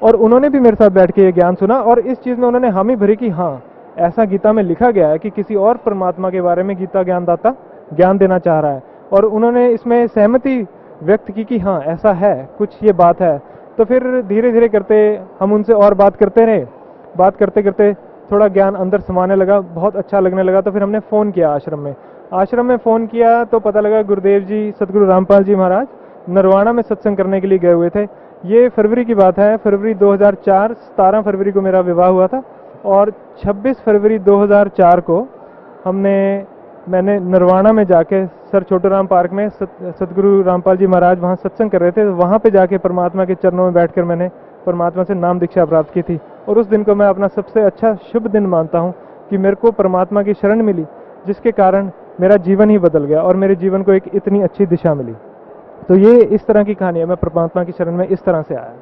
और उन्होंने भी मेरे साथ बैठ के ये ज्ञान सुना, और इस चीज़ में उन्होंने हामी भरी कि हाँ, ऐसा गीता में लिखा गया है कि किसी और परमात्मा के बारे में गीता ज्ञानदाता ज्ञान देना चाह रहा है। और उन्होंने इसमें सहमति व्यक्त की कि हाँ, ऐसा है, कुछ ये बात है। तो फिर धीरे धीरे करते हम उनसे और बात करते रहे। बात करते करते थोड़ा ज्ञान अंदर समाने लगा, बहुत अच्छा लगने लगा। तो फिर हमने फ़ोन किया आश्रम में फ़ोन किया तो पता लगा गुरुदेव जी, सदगुरु रामपाल जी महाराज नरवाना में सत्संग करने के लिए गए हुए थे। ये फरवरी की बात है, फरवरी 2004, 17 फरवरी को मेरा विवाह हुआ था, और 26 फरवरी 2004 को मैंने नरवाना में जाके सर छोटूराम पार्क में सदगुरु रामपाल जी महाराज वहाँ सत्संग कर रहे थे, वहाँ पे जाके परमात्मा के चरणों में बैठकर मैंने परमात्मा से नाम दीक्षा प्राप्त की थी। और उस दिन को मैं अपना सबसे अच्छा शुभ दिन मानता हूँ कि मेरे को परमात्मा की शरण मिली, जिसके कारण मेरा जीवन ही बदल गया और मेरे जीवन को एक इतनी अच्छी दिशा मिली। तो ये इस तरह की कहानी है, मैं परमात्मा की शरण में इस तरह से आया।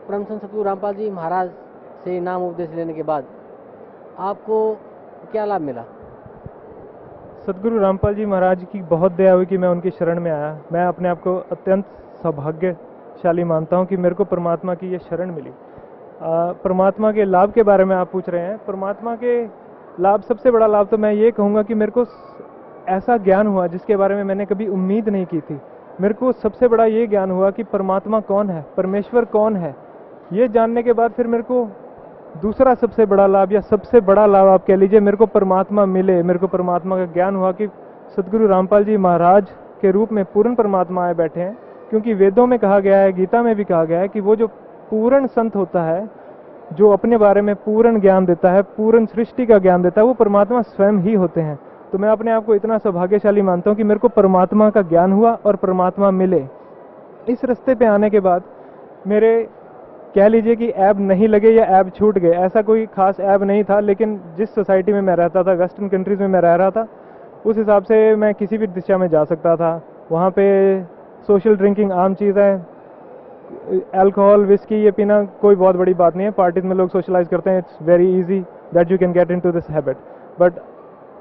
परम संत सतगुरु रामपाल जी महाराज से नाम उपदेश लेने के बाद आपको क्या लाभ मिला? सदगुरु रामपाल जी महाराज की बहुत दया हुई कि मैं उनकी शरण में आया। मैं अपने आप को अत्यंत सौभाग्यशाली मानता हूं कि मेरे को परमात्मा की ये शरण मिली। परमात्मा के लाभ के बारे में आप पूछ रहे हैं। परमात्मा के लाभ, सबसे बड़ा लाभ तो मैं ये कहूँगा कि मेरे को ऐसा ज्ञान हुआ जिसके बारे में मैंने कभी उम्मीद नहीं की थी। मेरे को सबसे बड़ा ये ज्ञान हुआ कि परमात्मा कौन है, परमेश्वर कौन है। ये जानने के बाद फिर मेरे को दूसरा सबसे बड़ा लाभ, या सबसे बड़ा लाभ आप कह लीजिए, मेरे को परमात्मा मिले। मेरे को परमात्मा का ज्ञान हुआ कि सदगुरु रामपाल जी महाराज के रूप में पूर्ण परमात्मा आए बैठे हैं। क्योंकि वेदों में कहा गया है, गीता में भी कहा गया है कि वो जो पूर्ण संत होता है, जो अपने बारे में पूर्ण ज्ञान देता है, पूर्ण सृष्टि का ज्ञान देता है, वो परमात्मा स्वयं ही होते हैं। तो मैं अपने आप को इतना सौभाग्यशाली मानता हूँ कि मेरे को परमात्मा का ज्ञान हुआ और परमात्मा मिले। इस रास्ते पे आने के बाद मेरे कह लीजिए कि ऐब नहीं लगे या ऐब छूट गए, ऐसा कोई खास ऐब नहीं था। लेकिन जिस सोसाइटी में मैं रहता था, वेस्टर्न कंट्रीज़ में मैं रह रहा था, उस हिसाब से मैं किसी भी दिशा में जा सकता था। वहाँ पे सोशल ड्रिंकिंग आम चीज़ है, अल्कोहल विस्की ये पीना कोई बहुत बड़ी बात नहीं है, पार्टीज में लोग सोशलाइज करते हैं, it's very easy that you can get into this habit, but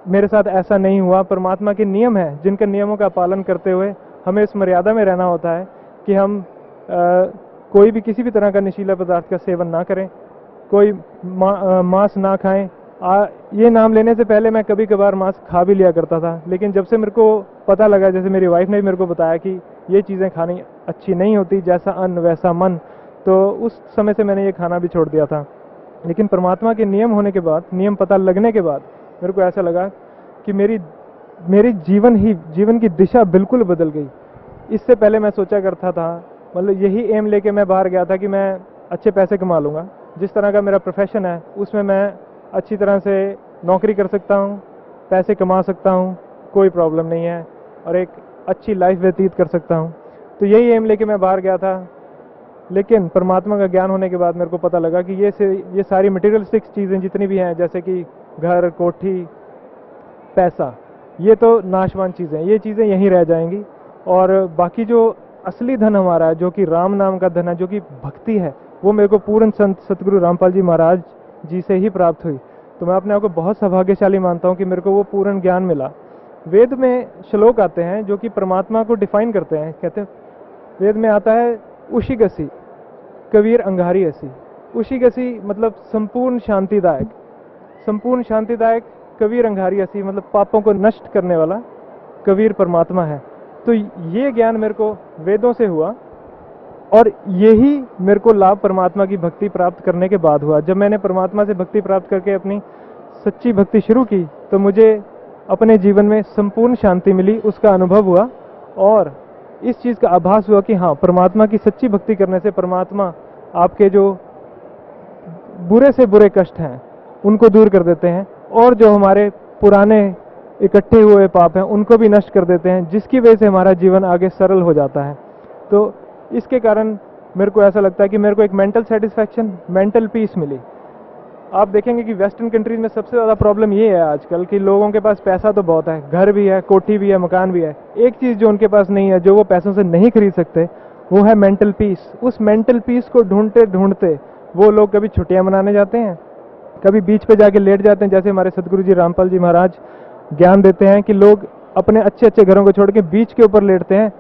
मेरे साथ ऐसा नहीं हुआ। परमात्मा के नियम हैं जिनके नियमों का पालन करते हुए हमें इस मर्यादा में रहना होता है कि हम कोई भी किसी भी तरह का नशीला पदार्थ का सेवन ना करें, कोई मांस ना खाएं। ये नाम लेने से पहले मैं कभी कभार मांस खा भी लिया करता था, लेकिन जब से मेरे को पता लगा, जैसे मेरी वाइफ ने भी मेरे को बताया कि ये चीज़ें खानी अच्छी नहीं होती, जैसा अन्न वैसा मन, तो उस समय से मैंने ये खाना भी छोड़ दिया था। लेकिन परमात्मा के नियम होने के बाद, नियम पता लगने के बाद मेरे को ऐसा लगा कि मेरी जीवन की दिशा बिल्कुल बदल गई। इससे पहले मैं सोचा करता था, मतलब यही एम लेके मैं बाहर गया था कि मैं अच्छे पैसे कमा लूँगा, जिस तरह का मेरा प्रोफेशन है उसमें मैं अच्छी तरह से नौकरी कर सकता हूँ, पैसे कमा सकता हूँ, कोई प्रॉब्लम नहीं है, और एक अच्छी लाइफ व्यतीत कर सकता हूँ। तो यही एम लेके मैं बाहर गया था। लेकिन परमात्मा का ज्ञान होने के बाद मेरे को पता लगा कि ये सारी मटेरियलिस्टिक चीज़ें जितनी भी हैं, जैसे कि घर, कोठी, पैसा, ये तो नाशवान चीज़ें, ये चीज़ें यहीं रह जाएंगी, और बाकी जो असली धन हमारा है, जो कि राम नाम का धन है, जो कि भक्ति है, वो मेरे को पूर्ण संत सतगुरु रामपाल जी महाराज जी से ही प्राप्त हुई। तो मैं अपने आप को बहुत सौभाग्यशाली मानता हूँ कि मेरे को वो पूर्ण ज्ञान मिला। वेद में श्लोक आते हैं जो कि परमात्मा को डिफाइन करते हैं। कहते हैं, वेद में आता है उशिगसी कबीर अंगारी असी। उशिगसी मतलब संपूर्ण शांतिदायक, संपूर्ण शांतिदायक, कबीर अंगारी असी मतलब पापों को नष्ट करने वाला कबीर परमात्मा है। तो ये ज्ञान मेरे को वेदों से हुआ, और यही मेरे को लाभ परमात्मा की भक्ति प्राप्त करने के बाद हुआ। जब मैंने परमात्मा से भक्ति प्राप्त करके अपनी सच्ची भक्ति शुरू की, तो मुझे अपने जीवन में संपूर्ण शांति मिली, उसका अनुभव हुआ, और इस चीज़ का आभास हुआ कि हाँ, परमात्मा की सच्ची भक्ति करने से परमात्मा आपके जो बुरे से बुरे कष्ट हैं उनको दूर कर देते हैं, और जो हमारे पुराने इकट्ठे हुए पाप हैं उनको भी नष्ट कर देते हैं, जिसकी वजह से हमारा जीवन आगे सरल हो जाता है। तो इसके कारण मेरे को ऐसा लगता है कि मेरे को एक मेंटल सेटिस्फैक्शन, मेंटल पीस मिली। आप देखेंगे कि वेस्टर्न कंट्रीज में सबसे ज़्यादा प्रॉब्लम ये है आजकल कि लोगों के पास पैसा तो बहुत है, घर भी है, कोठी भी है, मकान भी है, एक चीज़ जो उनके पास नहीं है, जो वो पैसों से नहीं खरीद सकते, वो है मेंटल पीस। उस मेंटल पीस को ढूंढते ढूंढते वो लोग कभी छुट्टियाँ मनाने जाते हैं, कभी बीच पे जाके लेट जाते हैं, जैसे हमारे सतगुरु जी रामपाल जी महाराज ज्ञान देते हैं कि लोग अपने अच्छे अच्छे घरों को छोड़ के बीच के ऊपर लेटते हैं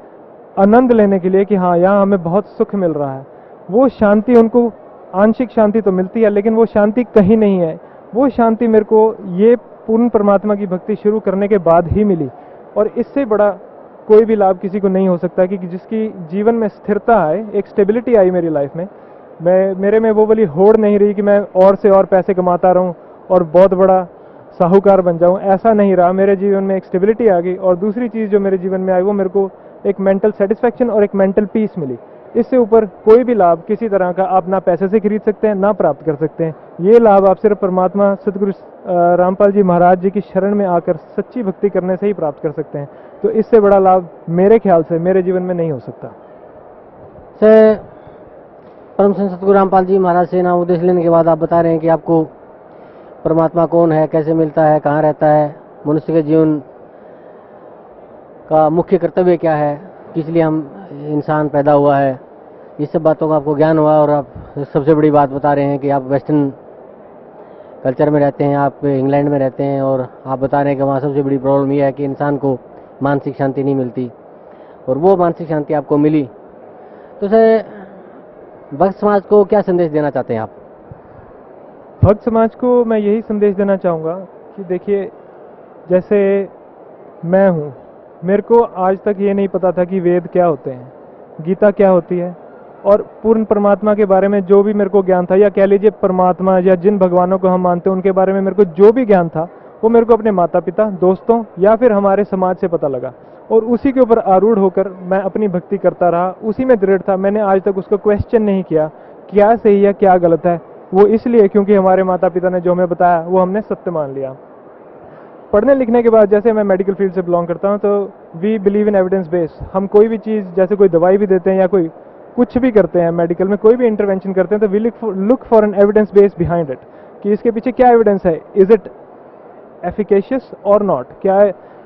आनंद लेने के लिए कि हाँ, यहाँ हमें बहुत सुख मिल रहा है। वो शांति, उनको आंशिक शांति तो मिलती है, लेकिन वो शांति कहीं नहीं है। वो शांति मेरे को ये पूर्ण परमात्मा की भक्ति शुरू करने के बाद ही मिली, और इससे बड़ा कोई भी लाभ किसी को नहीं हो सकता कि जिसकी जीवन में स्थिरता आए, एक स्टेबिलिटी आई मेरी लाइफ में। मेरे में वो वाली होड़ नहीं रही कि मैं और से और पैसे कमाता रहूं और बहुत बड़ा साहूकार बन जाऊं, ऐसा नहीं रहा। मेरे जीवन में एक स्टेबिलिटी आ गई, और दूसरी चीज़ जो मेरे जीवन में आई वो मेरे को एक मेंटल सेटिस्फैक्शन और एक मेंटल पीस मिली। इससे ऊपर कोई भी लाभ किसी तरह का आप ना पैसे से खरीद सकते हैं, ना प्राप्त कर सकते हैं। ये लाभ आप सिर्फ परमात्मा सतगुरु रामपाल जी महाराज जी की शरण में आकर सच्ची भक्ति करने से ही प्राप्त कर सकते हैं। तो इससे बड़ा लाभ मेरे ख्याल से मेरे जीवन में नहीं हो सकता। परम संत सतगुरु रामपाल जी महाराज से नाम उपदेश लेने के बाद आप बता रहे हैं कि आपको परमात्मा कौन है, कैसे मिलता है, कहाँ रहता है, मनुष्य के जीवन का मुख्य कर्तव्य क्या है, किस लिए हम इंसान पैदा हुआ है, ये सब बातों का आपको ज्ञान हुआ। और आप सबसे बड़ी बात बता रहे हैं कि आप वेस्टर्न कल्चर में रहते हैं, आप इंग्लैंड में रहते हैं, और आप बता रहे हैं कि वहाँ सबसे बड़ी प्रॉब्लम यह है कि इंसान को मानसिक शांति नहीं मिलती, और वो मानसिक शांति आपको मिली। तो सर, भक्त समाज को क्या संदेश देना चाहते हैं आप? भक्त समाज को मैं यही संदेश देना चाहूँगा कि देखिए, जैसे मैं हूँ, मेरे को आज तक ये नहीं पता था कि वेद क्या होते हैं, गीता क्या होती है, और पूर्ण परमात्मा के बारे में जो भी मेरे को ज्ञान था, या कह लीजिए परमात्मा या जिन भगवानों को हम मानते हैं उनके बारे में मेरे को जो भी ज्ञान था, वो मेरे को अपने माता पिता, दोस्तों या फिर हमारे समाज से पता लगा, और उसी के ऊपर आरूढ़ होकर मैं अपनी भक्ति करता रहा, उसी में दृढ़ था। मैंने आज तक उसको क्वेश्चन नहीं किया क्या सही है क्या गलत है। वो इसलिए क्योंकि हमारे माता पिता ने जो हमें बताया वो हमने सत्य मान लिया। पढ़ने लिखने के बाद, जैसे मैं मेडिकल फील्ड से बिलोंग करता हूँ, तो we believe in evidence base. हम कोई भी चीज़, जैसे कोई दवाई भी देते हैं या कोई कुछ भी करते हैं मेडिकल में, कोई भी इंटरवेंशन करते हैं, तो we look for an evidence base behind it, कि इसके पीछे क्या एविडेंस है, इज इट एफिकेशियस और नॉट, क्या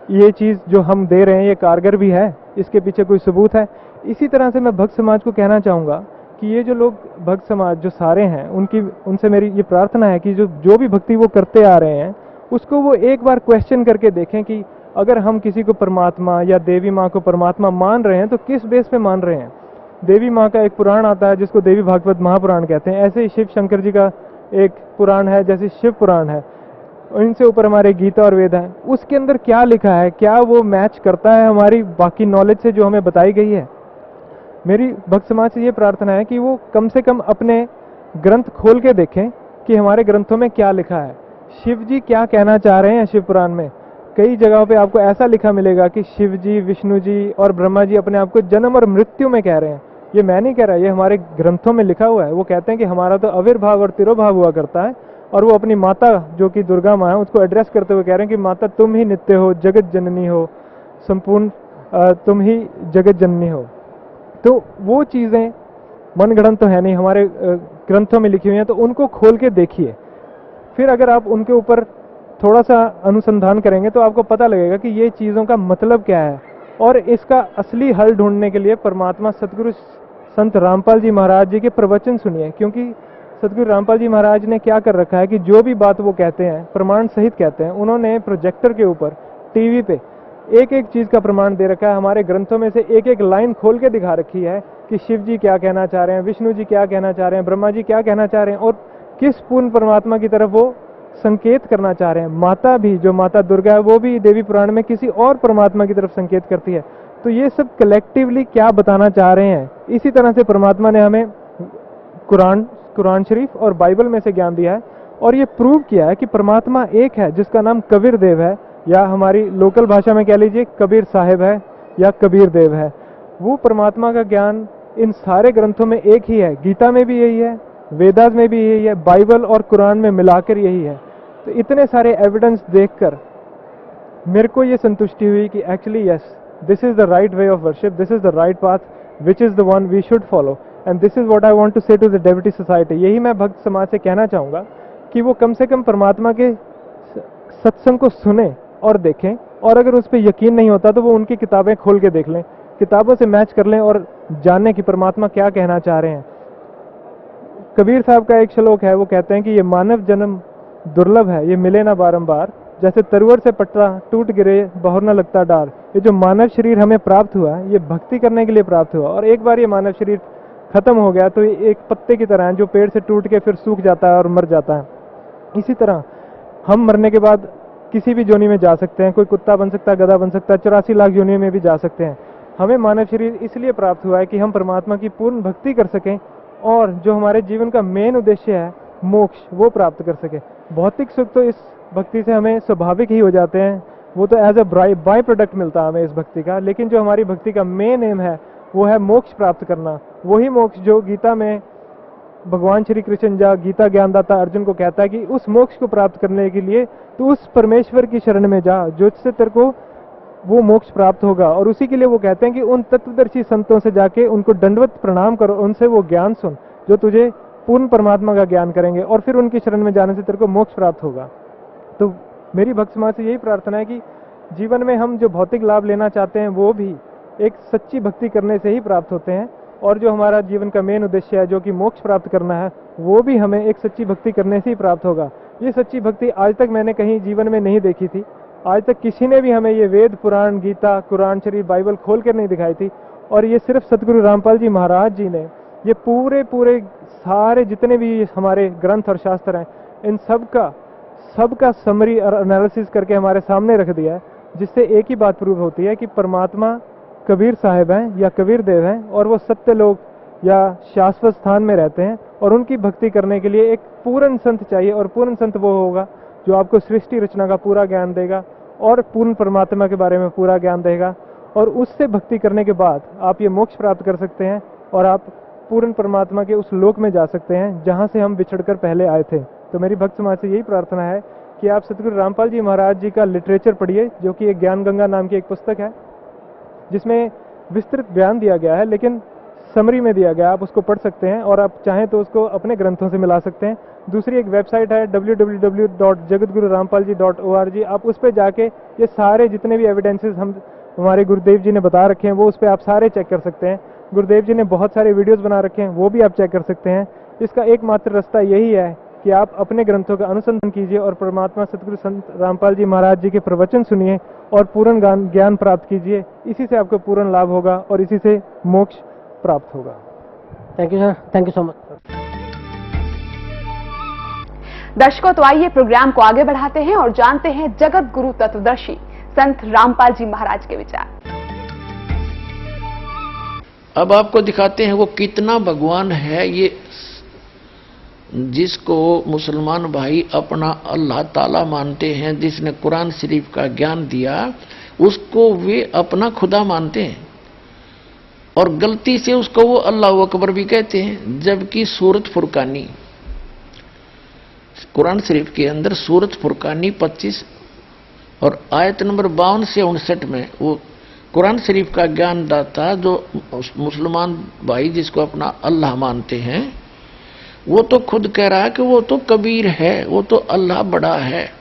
ये चीज़ जो हम दे रहे हैं ये कारगर भी है, इसके पीछे कोई सबूत है। इसी तरह से मैं भक्त समाज को कहना चाहूँगा कि ये जो लोग भक्त समाज जो सारे हैं उनसे मेरी ये प्रार्थना है कि जो भी भक्ति वो करते आ रहे हैं उसको वो एक बार क्वेश्चन करके देखें कि अगर हम किसी को परमात्मा या देवी माँ को परमात्मा मान रहे हैं तो किस बेस पे मान रहे हैं। देवी माँ का एक पुराण आता है जिसको देवी भागवत महापुराण कहते हैं, ऐसे ही शिव शंकर जी का एक पुराण है जैसे शिव पुराण है, इनसे ऊपर हमारे गीता और वेद है। उसके अंदर क्या लिखा है, क्या वो मैच करता है हमारी बाकी नॉलेज से जो हमें बताई गई है। मेरी भक्त समाज से ये प्रार्थना है कि वो कम से कम अपने ग्रंथ खोल के देखें कि हमारे ग्रंथों में क्या लिखा है, शिव जी क्या कहना चाह रहे हैं। शिव पुराण में कई जगहों पे आपको ऐसा लिखा मिलेगा कि शिव जी, विष्णु जी और ब्रह्मा जी अपने आप को जन्म और मृत्यु में कह रहे हैं। ये मैं नहीं कह रहा, ये हमारे ग्रंथों में लिखा हुआ है। वो कहते हैं कि हमारा तो आविर्भाव और तिरोभाव हुआ करता है, और वो अपनी माता जो कि दुर्गा माँ है उसको एड्रेस करते हुए कह रहे हैं कि माता तुम ही नित्य हो, जगत जननी हो, संपूर्ण तुम ही जगत जननी हो। तो वो चीज़ें मनगढ़ंत तो है नहीं, हमारे ग्रंथों में लिखी हुई हैं, तो उनको खोल के देखिए। फिर अगर आप उनके ऊपर थोड़ा सा अनुसंधान करेंगे तो आपको पता लगेगा कि ये चीज़ों का मतलब क्या है, और इसका असली हल ढूंढने के लिए परमात्मा सतगुरु संत रामपाल जी महाराज जी के प्रवचन सुनिए। क्योंकि सतगुरु रामपाल जी महाराज ने क्या कर रखा है कि जो भी बात वो कहते हैं प्रमाण सहित कहते हैं। उन्होंने प्रोजेक्टर के ऊपर टीवी पे एक एक चीज़ का प्रमाण दे रखा है। हमारे ग्रंथों में से एक एक लाइन खोल के दिखा रखी है कि शिव जी क्या कहना चाह रहे हैं, विष्णु जी क्या कहना चाह रहे हैं, ब्रह्मा जी क्या कहना चाह रहे हैं, और किस पूर्ण परमात्मा की तरफ वो संकेत करना चाह रहे हैं। माता भी, जो माता दुर्गा है, वो भी देवी पुराण में किसी और परमात्मा की तरफ संकेत करती है। तो ये सब कलेक्टिवली क्या बताना चाह रहे हैं। इसी तरह से परमात्मा ने हमें कुरान शरीफ और बाइबल में से ज्ञान दिया है, और ये प्रूव किया है कि परमात्मा एक है जिसका नाम कबीर देव है, या हमारी लोकल भाषा में कह लीजिए कबीर साहिब है या कबीर देव है। वो परमात्मा का ज्ञान इन सारे ग्रंथों में एक ही है। गीता में भी यही है, वेदास में भी यही है, बाइबल और कुरान में मिलाकर यही है। तो इतने सारे एविडेंस देखकर मेरे को ये संतुष्टि हुई कि actually yes, this is the right way of worship, this is the right path which is the one we should follow, and this is what I want to say to the deity society. यही मैं भक्त समाज से कहना चाहूँगा कि वो कम से कम परमात्मा के सत्संग को सुने और देखें, और अगर उस पर यकीन नहीं होता तो वो उनकी किताबें खोल के देख लें, किताबों से मैच कर लें और जानें कि परमात्मा क्या कहना चाह रहे हैं। कबीर साहब का एक श्लोक है, वो कहते हैं कि ये मानव जन्म दुर्लभ है, ये मिले ना बारंबार, जैसे तरुवर से पट्टा टूट गिरे बहुर न लगता डार। ये जो मानव शरीर हमें प्राप्त हुआ है, ये भक्ति करने के लिए प्राप्त हुआ, और एक बार ये मानव शरीर खत्म हो गया तो ये एक पत्ते की तरह है जो पेड़ से टूट के फिर सूख जाता है और मर जाता है। इसी तरह हम मरने के बाद किसी भी योनि में जा सकते हैं, कोई कुत्ता बन सकता है, गधा बन सकता है, 84 लाख योनियों में भी जा सकते हैं। हमें मानव शरीर इसलिए प्राप्त हुआ है कि हम परमात्मा की पूर्ण भक्ति कर सकें, और जो हमारे जीवन का मेन उद्देश्य है मोक्ष, वो प्राप्त कर सके। भौतिक सुख तो इस भक्ति से हमें स्वाभाविक ही हो जाते हैं, वो तो एज अ बाय प्रोडक्ट मिलता है हमें इस भक्ति का। लेकिन जो हमारी भक्ति का मेन एम है वो है मोक्ष प्राप्त करना। वही मोक्ष जो गीता में भगवान श्री कृष्ण या गीता ज्ञानदाता अर्जुन को कहता है कि उस मोक्ष को प्राप्त करने के लिए तो उस परमेश्वर की शरण में जा जिससे तेरे को वो मोक्ष प्राप्त होगा। और उसी के लिए वो कहते हैं कि उन तत्वदर्शी संतों से जाके उनको दंडवत प्रणाम करो, उनसे वो ज्ञान सुन जो तुझे पूर्ण परमात्मा का ज्ञान करेंगे, और फिर उनकी शरण में जाने से तेरे को मोक्ष प्राप्त होगा। तो मेरी भक्त समाज से यही प्रार्थना है कि जीवन में हम जो भौतिक लाभ लेना चाहते हैं वो भी एक सच्ची भक्ति करने से ही प्राप्त होते हैं, और जो हमारा जीवन का मेन उद्देश्य है जो कि मोक्ष प्राप्त करना है, वो भी हमें एक सच्ची भक्ति करने से ही प्राप्त होगा। ये सच्ची भक्ति आज तक मैंने कहीं जीवन में नहीं देखी थी। आज तक किसी ने भी हमें ये वेद, पुराण, गीता, कुरान शरीफ, बाइबल खोल कर नहीं दिखाई थी। और ये सिर्फ सतगुरु रामपाल जी महाराज जी ने ये पूरे सारे जितने भी हमारे ग्रंथ और शास्त्र हैं, इन सबका समरी और एनालिसिस करके हमारे सामने रख दिया है, जिससे एक ही बात प्रूव होती है कि परमात्मा कबीर साहिब हैं या कबीर देव हैं, और वो सत्य लोग या शाश्वत स्थान में रहते हैं। और उनकी भक्ति करने के लिए एक पूर्ण संत चाहिए, और पूर्ण संत वो होगा जो आपको सृष्टि रचना का पूरा ज्ञान देगा और पूर्ण परमात्मा के बारे में पूरा ज्ञान देगा। और उससे भक्ति करने के बाद आप ये मोक्ष प्राप्त कर सकते हैं, और आप पूर्ण परमात्मा के उस लोक में जा सकते हैं जहाँ से हम बिछड़कर पहले आए थे। तो मेरी भक्त समाज से यही प्रार्थना है कि आप सतगुरु रामपाल जी महाराज जी का लिटरेचर पढ़िए, जो कि एक ज्ञान गंगा नाम की एक पुस्तक है, जिसमें विस्तृत बयान दिया गया है, लेकिन समरी में दिया गया। आप उसको पढ़ सकते हैं, और आप चाहें तो उसको अपने ग्रंथों से मिला सकते हैं। दूसरी एक वेबसाइट है www.jagatgururampalji.org। आप उस पर जाके ये सारे जितने भी एविडेंसेस हम हमारे गुरुदेव जी ने बता रखे हैं, वो उस पर आप सारे चेक कर सकते हैं। गुरुदेव जी ने बहुत सारे वीडियोस बना रखे हैं, वो भी आप चेक कर सकते हैं। इसका एकमात्र रास्ता यही है कि आप अपने ग्रंथों का अनुसंधान कीजिए और परमात्मा सतगुरु संत रामपाल जी महाराज जी के प्रवचन सुनिए और पूर्ण ज्ञान प्राप्त कीजिए। इसी से आपको पूर्ण लाभ होगा और इसी से मोक्ष प्राप्त होगा। Thank you sir, thank you so much. दर्शकों, तो आइए प्रोग्राम को आगे बढ़ाते हैं और जानते हैं जगत गुरु तत्वदर्शी संत रामपाल जी महाराज के विचार। अब आपको दिखाते हैं वो कितना भगवान है, ये जिसको मुसलमान भाई अपना अल्लाह ताला मानते हैं, जिसने कुरान शरीफ का ज्ञान दिया, उसको वे अपना खुदा मानते हैं और गलती से उसको वो अल्लाह अकबर भी कहते हैं। जबकि सूरत फुरकानी, कुरान शरीफ के अंदर सूरत फुरकानी 25 और आयत नंबर 52 से 59 में वो कुरान शरीफ का ज्ञान दाता जो मुसलमान भाई जिसको अपना अल्लाह मानते हैं, वो तो खुद कह रहा है कि वो तो कबीर है, वो तो अल्लाह बड़ा है,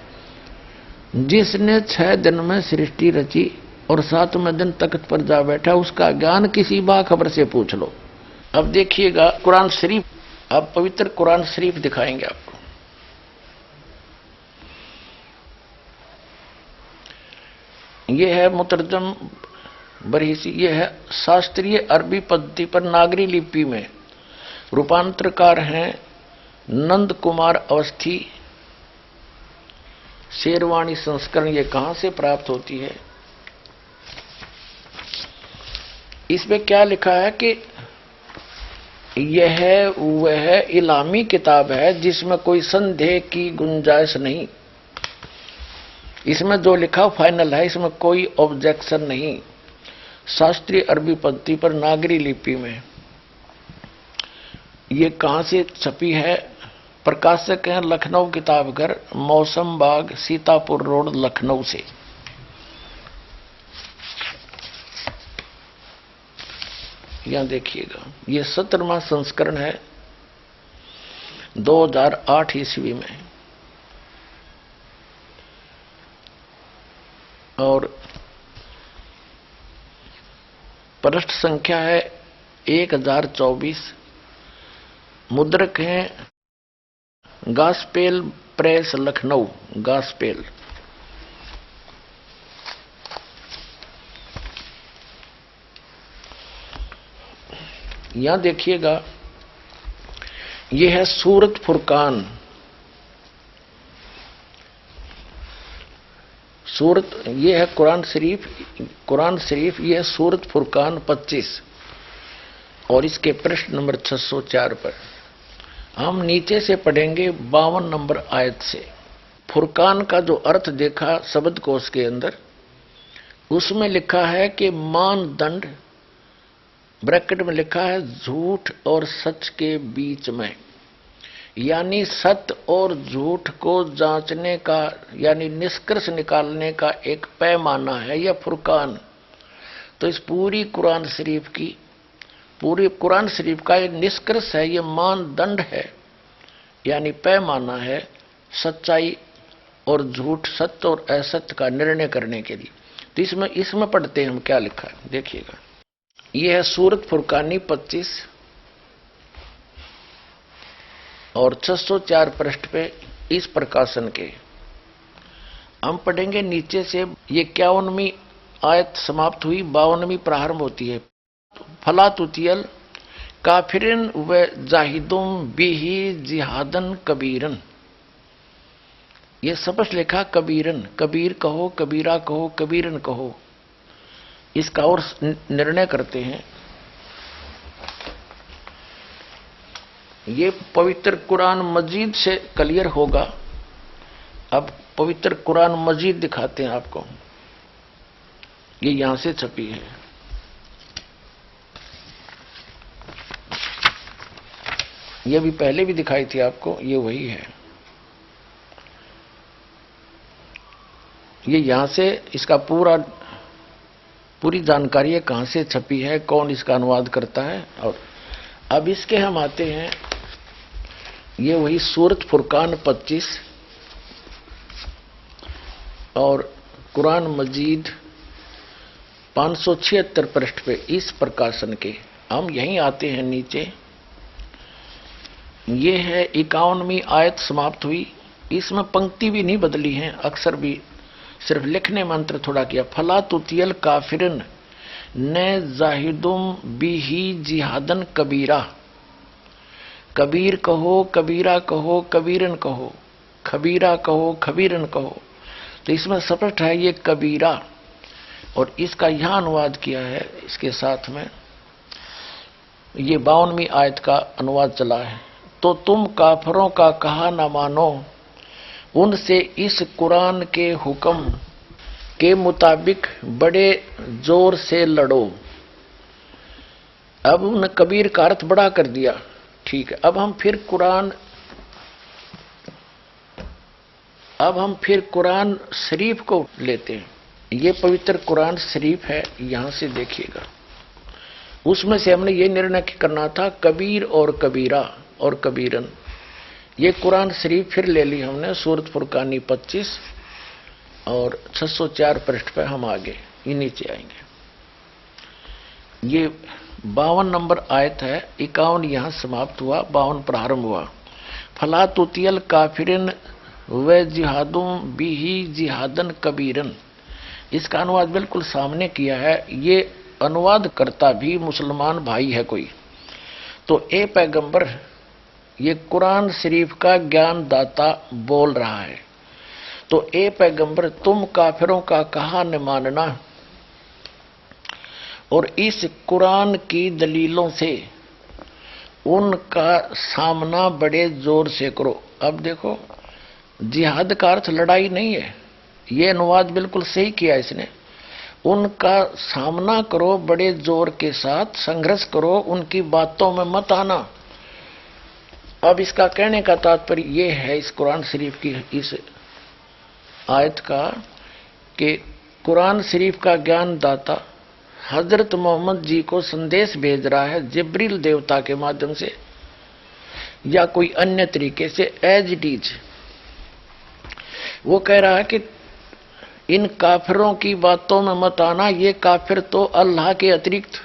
जिसने 6 दिन में सृष्टि रची और 7वें दिन तख्त पर जा बैठा। उसका ज्ञान किसी बाखबर से पूछ लो। अब देखिएगा कुरान शरीफ, अब पवित्र कुरान शरीफ दिखाएंगे आपको। ये है मुतरजम बरहीसी, ये है शास्त्रीय अरबी पद्धति पर नागरी लिपि में। रूपांतरकार हैं नंद कुमार अवस्थी। शेरवाणी संस्करण ये कहां से प्राप्त होती है? इसमें क्या लिखा है कि यह वह इलामी किताब है जिसमें कोई संदेह की गुंजाइश नहीं। इसमें जो लिखा फाइनल है, इसमें कोई ऑब्जेक्शन नहीं। शास्त्रीय अरबी पद्धति पर नागरी लिपि में। ये कहां से छपी है? प्रकाशक हैं लखनऊ किताबघर, मौसम बाग, सीतापुर रोड, लखनऊ से। यहां देखिएगा, ये 17वां संस्करण है 2008 ईस्वी में। और पृष्ठ संख्या है 1024। मुद्रक हैं गास्पेल प्रेस लखनऊ, गास्पेल। यहां देखिएगा, यह है सूरत फुरकान। सूरत, ये है कुरान शरीफ, ये है सूरत फुरकान 25 और इसके पृष्ठ नंबर 604 पर। हम नीचे से पढ़ेंगे 52 नंबर आयत से। फुरकान का जो अर्थ देखा शब्द कोश के अंदर, उसमें लिखा है कि मानदंड, ब्रैकेट में लिखा है झूठ और सच के बीच में, यानी सत्य और झूठ को जांचने का यानी निष्कर्ष निकालने का एक पैमाना है यह फुरकान। तो इस पूरी कुरान शरीफ का ये निष्कर्ष है, ये मानदंड है, यानी पैमाना है सच्चाई और झूठ, सत्य और असत्य का निर्णय करने के लिए। तो इसमें पढ़ते हैं हम क्या लिखा है, देखिएगा। यह है सूरत फुरकानी 25 और 604 पृष्ठ पे इस प्रकाशन के हम पढ़ेंगे नीचे से। ये 51वीं आयत समाप्त हुई, 52वीं प्रारंभ होती है। फला तुतियल काफिरन व जाहिदुम बिही जिहादन कबीरन। ये स्पष्ट लिखा कबीरन, कबीर कहो, कबीरा कहो, कबीरन कहो। इसका और निर्णय करते हैं। ये पवित्र कुरान मजीद से क्लियर होगा। अब पवित्र कुरान मजीद दिखाते हैं आपको। ये यहां से छपी है। ये भी पहले भी दिखाई थी आपको, ये वही है। ये यहां से इसका पूरी जानकारी है, कहां से छपी है, कौन इसका अनुवाद करता है। और अब इसके हम आते हैं, ये वही सूरत फुरकान 25 और कुरान मजीद 576 पृष्ठ पे इस प्रकाशन के हम यहीं आते हैं नीचे। ये है 51वीं आयत समाप्त हुई। इसमें पंक्ति भी नहीं बदली है, अक्षर भी सिर्फ लिखने में अंतर थोड़ा किया। फला तुतियल काफिरन न जाहिदुम बिही जिहादन कबीरा। कबीर कहो, कबीरा कहो, कबीरन कहो, खबीरा कहो, खबीरन कहो। तो इसमें स्पष्ट है ये कबीरा, और इसका यहां अनुवाद किया है इसके साथ में। ये 52वीं आयत का अनुवाद चला है। तो तुम काफरों का कहा न मानो, उनसे इस कुरान के हुक्म के मुताबिक बड़े जोर से लड़ो। अब उन कबीर का अर्थ बड़ा कर दिया, ठीक है। अब हम फिर कुरान शरीफ को लेते हैं। ये पवित्र कुरान शरीफ है, यहां से देखिएगा। उसमें से हमने ये निर्णय करना था कबीर और कबीरा और कबीरन। ये कुरान शरीफ फिर ले ली हमने, सूरत फुरकानी 25 और 604 पृष्ठ पे हम आगे ये नीचे आएंगे। ये 52 नंबर आयत है, 51 यहां समाप्त हुआ, 52 प्रारंभ हुआ। फला तुतियल काफिरिन व जिहादुम बिही जिहादन कबीरन। इसका अनुवाद बिल्कुल सामने किया है। ये अनुवाद करता भी मुसलमान भाई है कोई। तो ए पैगंबर, ये कुरान शरीफ का ज्ञान दाता बोल रहा है। तो ए पैगंबर, तुम काफिरों का कहा न मानना और इस कुरान की दलीलों से उनका सामना बड़े जोर से करो। अब देखो, जिहाद का अर्थ लड़ाई नहीं है, ये अनुवाद बिल्कुल सही किया इसने। उनका सामना करो बड़े जोर के साथ, संघर्ष करो, उनकी बातों में मत आना। अब इसका कहने का तात्पर्य ये है इस कुरान शरीफ की इस आयत का कि कुरान शरीफ का ज्ञान दाता हजरत मोहम्मद जी को संदेश भेज रहा है जिब्रील देवता के माध्यम से या कोई अन्य तरीके से, एज इट इज। वो कह रहा है कि इन काफिरों की बातों में मत आना। ये काफिर तो अल्लाह के अतिरिक्त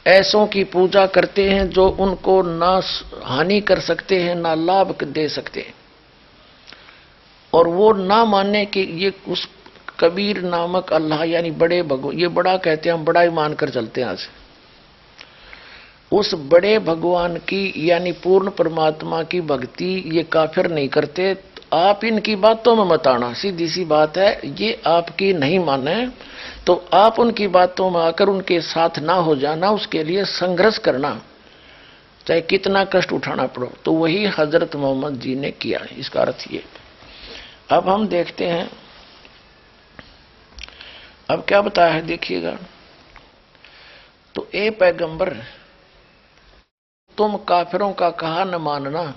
ऐसों की पूजा करते हैं जो उनको ना हानि कर सकते हैं ना लाभ दे सकते हैं, और वो ना मानने कि ये उस कबीर नामक अल्लाह यानी बड़े भगवान, ये बड़ा कहते हैं, हम बड़ा ही मानकर चलते हैं आज, उस बड़े भगवान की यानी पूर्ण परमात्मा की भक्ति ये काफिर नहीं करते। आप इनकी बातों में मत आना, सीधी सी बात है। ये आपकी नहीं माने तो आप उनकी बातों में आकर उनके साथ ना हो जाना, उसके लिए संघर्ष करना, चाहे कितना कष्ट उठाना पड़ो। तो वही हजरत मोहम्मद जी ने किया, इसका अर्थ ये। अब हम देखते हैं अब क्या बताया है, देखिएगा। तो ए पैगंबर, तुम काफिरों का कहा न मानना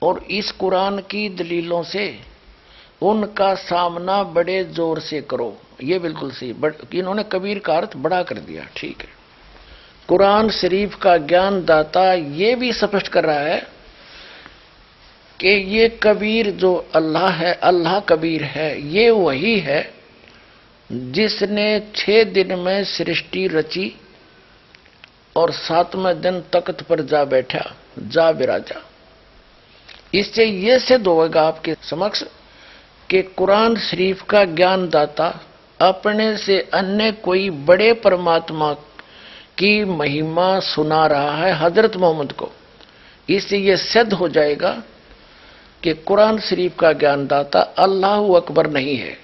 और इस कुरान की दलीलों से उनका सामना बड़े जोर से करो। ये बिल्कुल सही, इन्होंने कबीर का अर्थ बड़ा कर दिया, ठीक है। कुरान शरीफ का ज्ञान दाता ये भी स्पष्ट कर रहा है कि ये कबीर जो अल्लाह है, अल्लाह कबीर है, ये वही है जिसने 6 दिन में सृष्टि रची और 7वें दिन तख्त पर जा बैठा, जा विराजा। इससे यह सिद्ध होगा आपके समक्ष कि कुरान शरीफ का ज्ञान दाता अपने से अन्य कोई बड़े परमात्मा की महिमा सुना रहा है हजरत मोहम्मद को। इससे यह सिद्ध हो जाएगा कि कुरान शरीफ का ज्ञान दाता अल्लाह अकबर नहीं है,